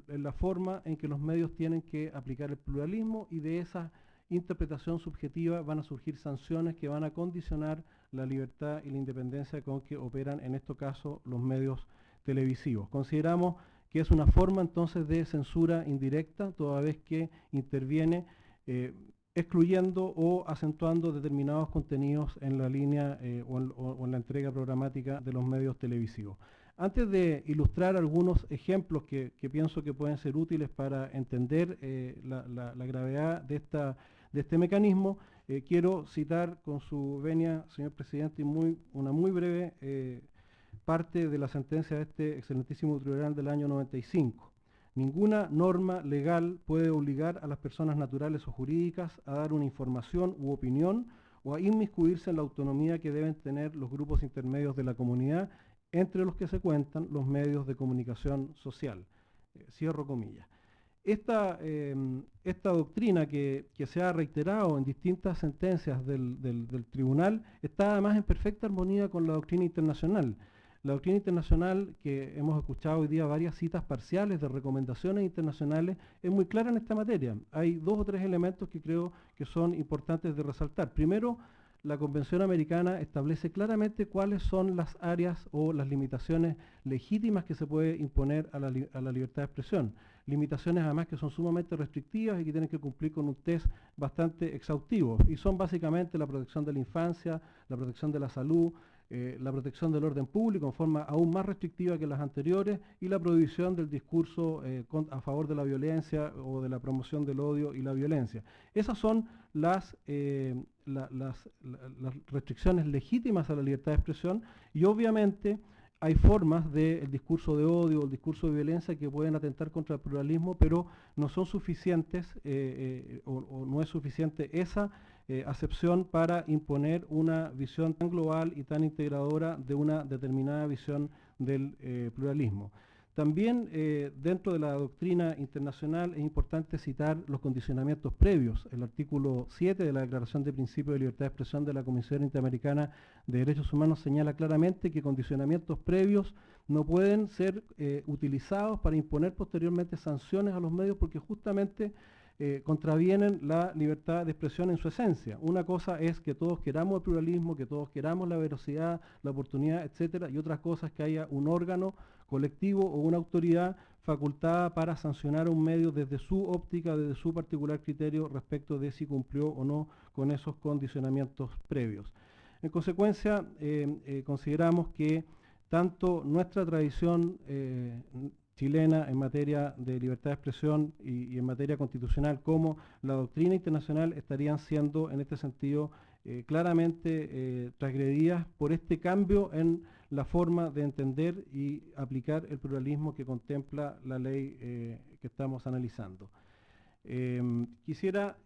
la forma en que los medios tienen que aplicar el pluralismo, y de esa interpretación subjetiva van a surgir sanciones que van a condicionar la libertad y la independencia con que operan en este caso los medios televisivos. Consideramos que es una forma entonces de censura indirecta, toda vez que interviene excluyendo o acentuando determinados contenidos en la línea o en la entrega programática de los medios televisivos. Antes de ilustrar algunos ejemplos que pienso que pueden ser útiles para entender la gravedad de de este mecanismo. Quiero citar con su venia, señor presidente, una muy breve parte de la sentencia de este excelentísimo tribunal del año 95. Ninguna norma legal puede obligar a las personas naturales o jurídicas a dar una información u opinión o a inmiscuirse en la autonomía que deben tener los grupos intermedios de la comunidad, entre los que se cuentan los medios de comunicación social. Cierro comillas. Esta doctrina que se ha reiterado en distintas sentencias del tribunal está además en perfecta armonía con la doctrina internacional. La doctrina internacional, que hemos escuchado hoy día varias citas parciales de recomendaciones internacionales, es muy clara en esta materia. Hay 2 o 3 elementos que creo que son importantes de resaltar. Primero, la Convención Americana establece claramente cuáles son las áreas o las limitaciones legítimas que se puede imponer a la libertad de expresión. Limitaciones además que son sumamente restrictivas y que tienen que cumplir con un test bastante exhaustivo. Y son básicamente la protección de la infancia, la protección de la salud, la protección del orden público en forma aún más restrictiva que las anteriores y la prohibición del discurso a favor de la violencia o de la promoción del odio y la violencia. Esas son las restricciones legítimas a la libertad de expresión y obviamente hay formas del discurso de odio o el discurso de violencia que pueden atentar contra el pluralismo, pero no son suficientes o no es suficiente esa acepción para imponer una visión tan global y tan integradora de una determinada visión del pluralismo. También dentro de la doctrina internacional es importante citar los condicionamientos previos. El artículo 7 de la Declaración de Principios de Libertad de Expresión de la Comisión Interamericana de Derechos Humanos señala claramente que condicionamientos previos no pueden ser utilizados para imponer posteriormente sanciones a los medios porque justamente contravienen la libertad de expresión en su esencia. Una cosa es que todos queramos el pluralismo, que todos queramos la veracidad, la oportunidad, etcétera, y otra cosa es que haya un órgano colectivo o una autoridad facultada para sancionar a un medio desde su óptica, desde su particular criterio respecto de si cumplió o no con esos condicionamientos previos. En consecuencia, consideramos que tanto nuestra tradición chilena en materia de libertad de expresión y en materia constitucional como la doctrina internacional estarían siendo en este sentido claramente transgredidas por este cambio en la forma de entender y aplicar el pluralismo que contempla la ley que estamos analizando. Quisiera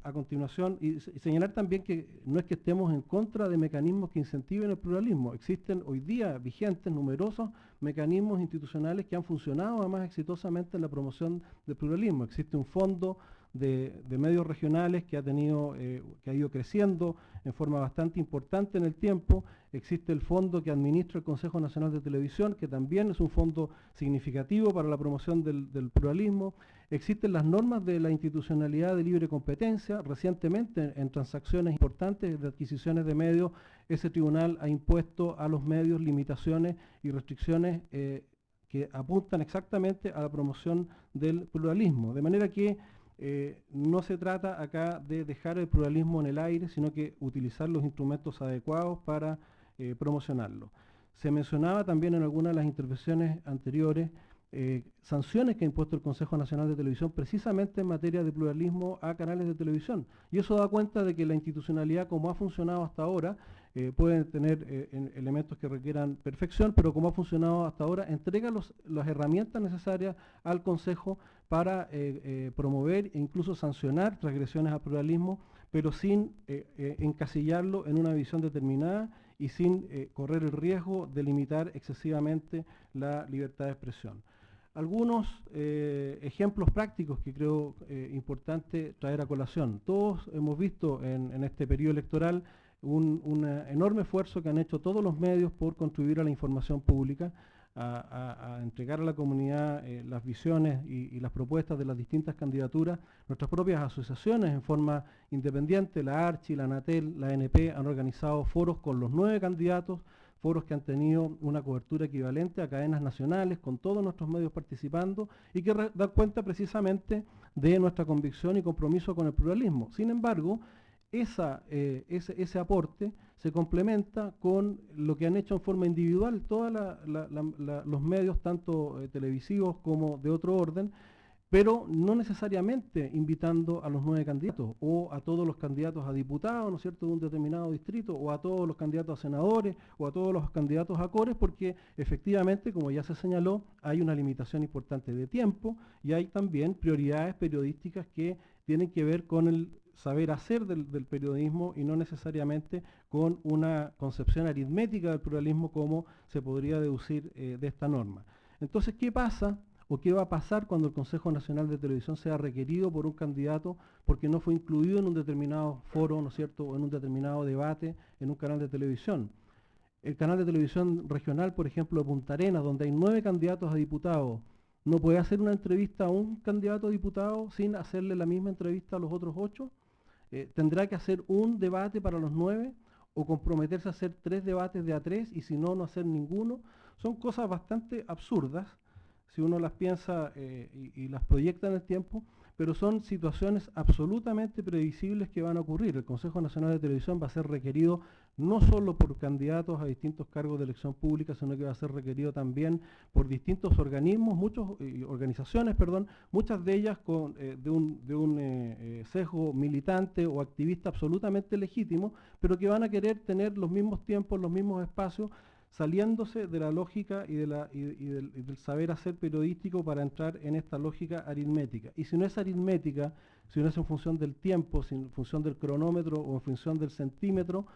a continuación y señalar también que no es que estemos en contra de mecanismos que incentiven el pluralismo. Existen hoy día vigentes numerosos mecanismos institucionales que han funcionado además exitosamente en la promoción del pluralismo. Existe un fondo de medios regionales que ha ido creciendo en forma bastante importante en el tiempo. Existe el fondo que administra el Consejo Nacional de Televisión, que también es un fondo significativo para la promoción del pluralismo. Existen las normas de la institucionalidad de libre competencia. Recientemente, en transacciones importantes de adquisiciones de medios, ese tribunal ha impuesto a los medios limitaciones y restricciones que apuntan exactamente a la promoción del pluralismo. De manera que no se trata acá de dejar el pluralismo en el aire, sino que utilizar los instrumentos adecuados para promocionarlo. Se mencionaba también en algunas de las intervenciones anteriores sanciones que ha impuesto el Consejo Nacional de Televisión precisamente en materia de pluralismo a canales de televisión. Y eso da cuenta de que la institucionalidad como ha funcionado hasta ahora, puede tener elementos que requieran perfección, pero como ha funcionado hasta ahora, entrega las herramientas necesarias al Consejo para promover e incluso sancionar transgresiones al pluralismo, pero sin encasillarlo en una visión determinada y sin correr el riesgo de limitar excesivamente la libertad de expresión. Algunos ejemplos prácticos que creo importante traer a colación. Todos hemos visto en este periodo electoral un enorme esfuerzo que han hecho todos los medios por contribuir a la información pública, a entregar a la comunidad las visiones y las propuestas de las distintas candidaturas. Nuestras propias asociaciones en forma independiente, la ARCHI, la ANATEL, la ANP, han organizado foros con los 9 candidatos, foros que han tenido una cobertura equivalente a cadenas nacionales, con todos nuestros medios participando y que dan cuenta precisamente de nuestra convicción y compromiso con el pluralismo. Sin embargo, ese aporte se complementa con lo que han hecho en forma individual todos los medios, tanto televisivos como de otro orden, pero no necesariamente invitando a los 9 candidatos o a todos los candidatos a diputados, ¿no es cierto?, de un determinado distrito, o a todos los candidatos a senadores, o a todos los candidatos a cores, porque efectivamente, como ya se señaló, hay una limitación importante de tiempo y hay también prioridades periodísticas que tienen que ver con el saber hacer del periodismo y no necesariamente con una concepción aritmética del pluralismo como se podría deducir de esta norma. Entonces, ¿qué pasa o qué va a pasar cuando el Consejo Nacional de Televisión sea requerido por un candidato porque no fue incluido en un determinado foro, ¿no es cierto?, o en un determinado debate en un canal de televisión? El canal de televisión regional, por ejemplo, de Punta Arenas, donde hay 9 candidatos a diputados, ¿no puede hacer una entrevista a un candidato a diputado sin hacerle la misma entrevista a los otros 8? ¿Tendrá que hacer un debate para los 9 o comprometerse a hacer 3 debates de A3 y si no, no hacer ninguno? Son cosas bastante absurdas si uno las piensa y las proyecta en el tiempo, pero son situaciones absolutamente previsibles que van a ocurrir. El Consejo Nacional de Televisión va a ser requerido no solo por candidatos a distintos cargos de elección pública, sino que va a ser requerido también por distintos organismos, organizaciones, muchas de ellas de un sesgo militante o activista absolutamente legítimo, pero que van a querer tener los mismos tiempos, los mismos espacios, saliéndose de la lógica y del saber hacer periodístico para entrar en esta lógica aritmética. Y si no es aritmética, si no es en función del tiempo, si en función del cronómetro o en función del centímetro,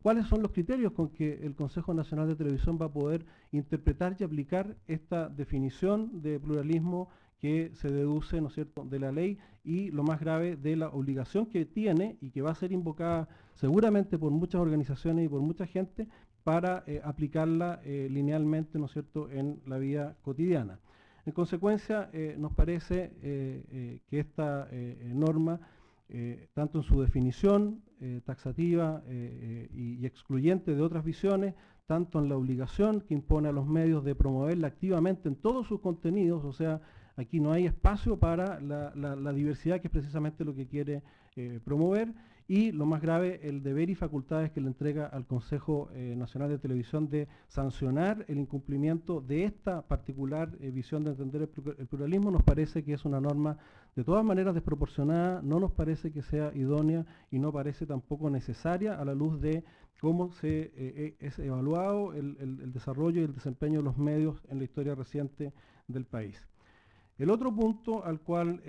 ¿cuáles son los criterios con que el Consejo Nacional de Televisión va a poder interpretar y aplicar esta definición de pluralismo que se deduce, ¿no es cierto?, de la ley y, lo más grave, de la obligación que tiene y que va a ser invocada seguramente por muchas organizaciones y por mucha gente para aplicarla linealmente, ¿no es cierto?, en la vida cotidiana. En consecuencia, nos parece que esta norma, tanto en su definición taxativa y excluyente de otras visiones, tanto en la obligación que impone a los medios de promoverla activamente en todos sus contenidos, o sea, aquí no hay espacio para la diversidad, que es precisamente lo que quiere promover, y lo más grave, el deber y facultades que le entrega al Consejo Nacional de Televisión de sancionar el incumplimiento de esta particular visión de entender el pluralismo. Nos parece que es una norma de todas maneras desproporcionada, no nos parece que sea idónea y no parece tampoco necesaria a la luz de cómo es evaluado el desarrollo y el desempeño de los medios en la historia reciente del país. El otro punto al cual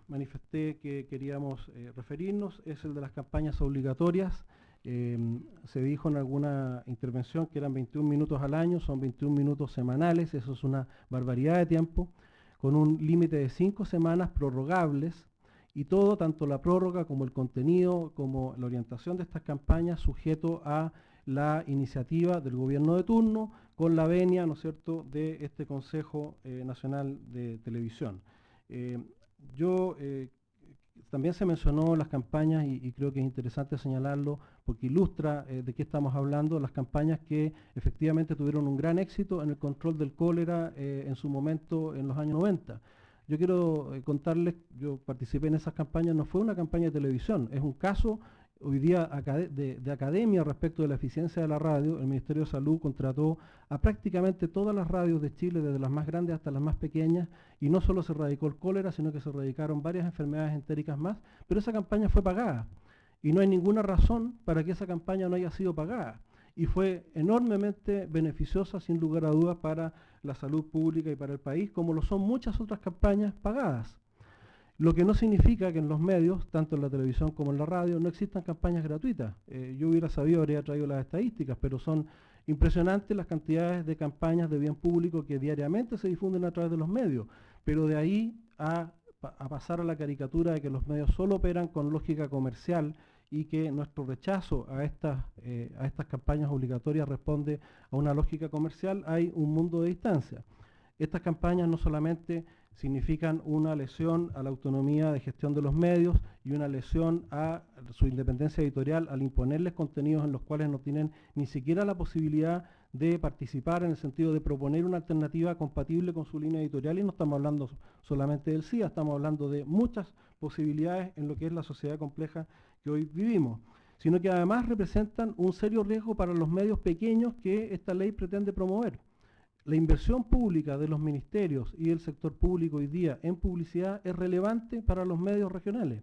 manifesté que queríamos referirnos es el de las campañas obligatorias. Se dijo en alguna intervención que eran 21 minutos al año, son 21 minutos semanales, eso es una barbaridad de tiempo, con un límite de 5 semanas prorrogables, y todo, tanto la prórroga como el contenido, como la orientación de estas campañas, sujeto a la iniciativa del gobierno de turno, con la venia, ¿no es cierto?, de este Consejo Nacional de Televisión. También se mencionó las campañas, y creo que es interesante señalarlo, porque ilustra de qué estamos hablando, las campañas que efectivamente tuvieron un gran éxito en el control del cólera en su momento en los años 90. Yo quiero contarles, yo participé en esas campañas, no fue una campaña de televisión, es un caso hoy día de academia respecto de la eficiencia de la radio. El Ministerio de Salud contrató a prácticamente todas las radios de Chile, desde las más grandes hasta las más pequeñas, y no solo se erradicó el cólera, sino que se erradicaron varias enfermedades entéricas más, pero esa campaña fue pagada, y no hay ninguna razón para que esa campaña no haya sido pagada, y fue enormemente beneficiosa, sin lugar a dudas, para la salud pública y para el país, como lo son muchas otras campañas pagadas. Lo que no significa que en los medios, tanto en la televisión como en la radio, no existan campañas gratuitas. Yo hubiera sabido, habría traído las estadísticas, pero son impresionantes las cantidades de campañas de bien público que diariamente se difunden a través de los medios. Pero de ahí a pasar a la caricatura de que los medios solo operan con lógica comercial y que nuestro rechazo a estas campañas obligatorias responde a una lógica comercial, hay un mundo de distancia. Estas campañas no solamente significan una lesión a la autonomía de gestión de los medios y una lesión a su independencia editorial al imponerles contenidos en los cuales no tienen ni siquiera la posibilidad de participar en el sentido de proponer una alternativa compatible con su línea editorial, y no estamos hablando solamente del SIDA, estamos hablando de muchas posibilidades en lo que es la sociedad compleja que hoy vivimos, sino que además representan un serio riesgo para los medios pequeños que esta ley pretende promover. la inversión pública de los ministerios y el sector público hoy día en publicidad es relevante para los medios regionales.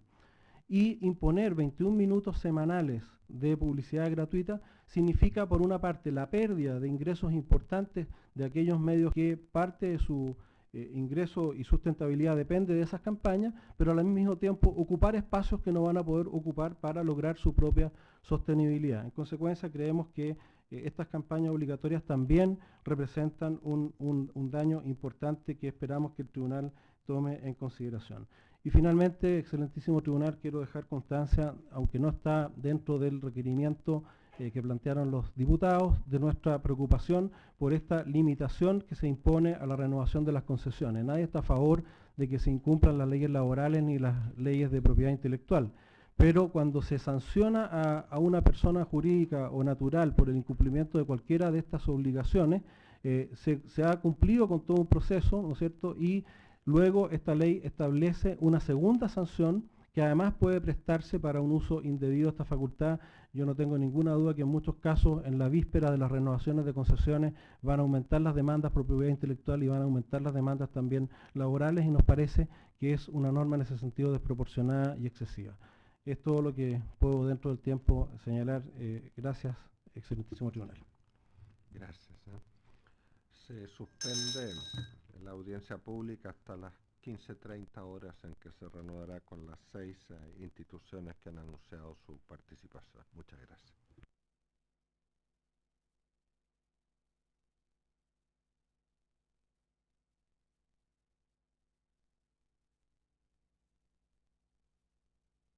Y imponer 21 minutos semanales de publicidad gratuita significa, por una parte, la pérdida de ingresos importantes de aquellos medios que parte de su ingreso y sustentabilidad depende de esas campañas, pero al mismo tiempo ocupar espacios que no van a poder ocupar para lograr su propia sostenibilidad. En consecuencia, creemos que estas campañas obligatorias también representan un daño importante que esperamos que el tribunal tome en consideración. Y finalmente, excelentísimo tribunal, quiero dejar constancia, aunque no está dentro del requerimiento que plantearon los diputados, de nuestra preocupación por esta limitación que se impone a la renovación de las concesiones. Nadie está a favor de que se incumplan las leyes laborales ni las leyes de propiedad intelectual, pero cuando se sanciona a una persona jurídica o natural por el incumplimiento de cualquiera de estas obligaciones, se ha cumplido con todo un proceso, ¿no es cierto?, y luego esta ley establece una segunda sanción que además puede prestarse para un uso indebido de esta facultad. Yo no tengo ninguna duda que en muchos casos, en la víspera de las renovaciones de concesiones, van a aumentar las demandas por propiedad intelectual y van a aumentar las demandas también laborales, y nos parece que es una norma en ese sentido desproporcionada y excesiva. Es todo lo que puedo dentro del tiempo señalar. Gracias, excelentísimo tribunal. Gracias. Se suspende la audiencia pública hasta las 15:30 horas, en que se reanudará con las 6 instituciones que han anunciado su participación. Muchas gracias.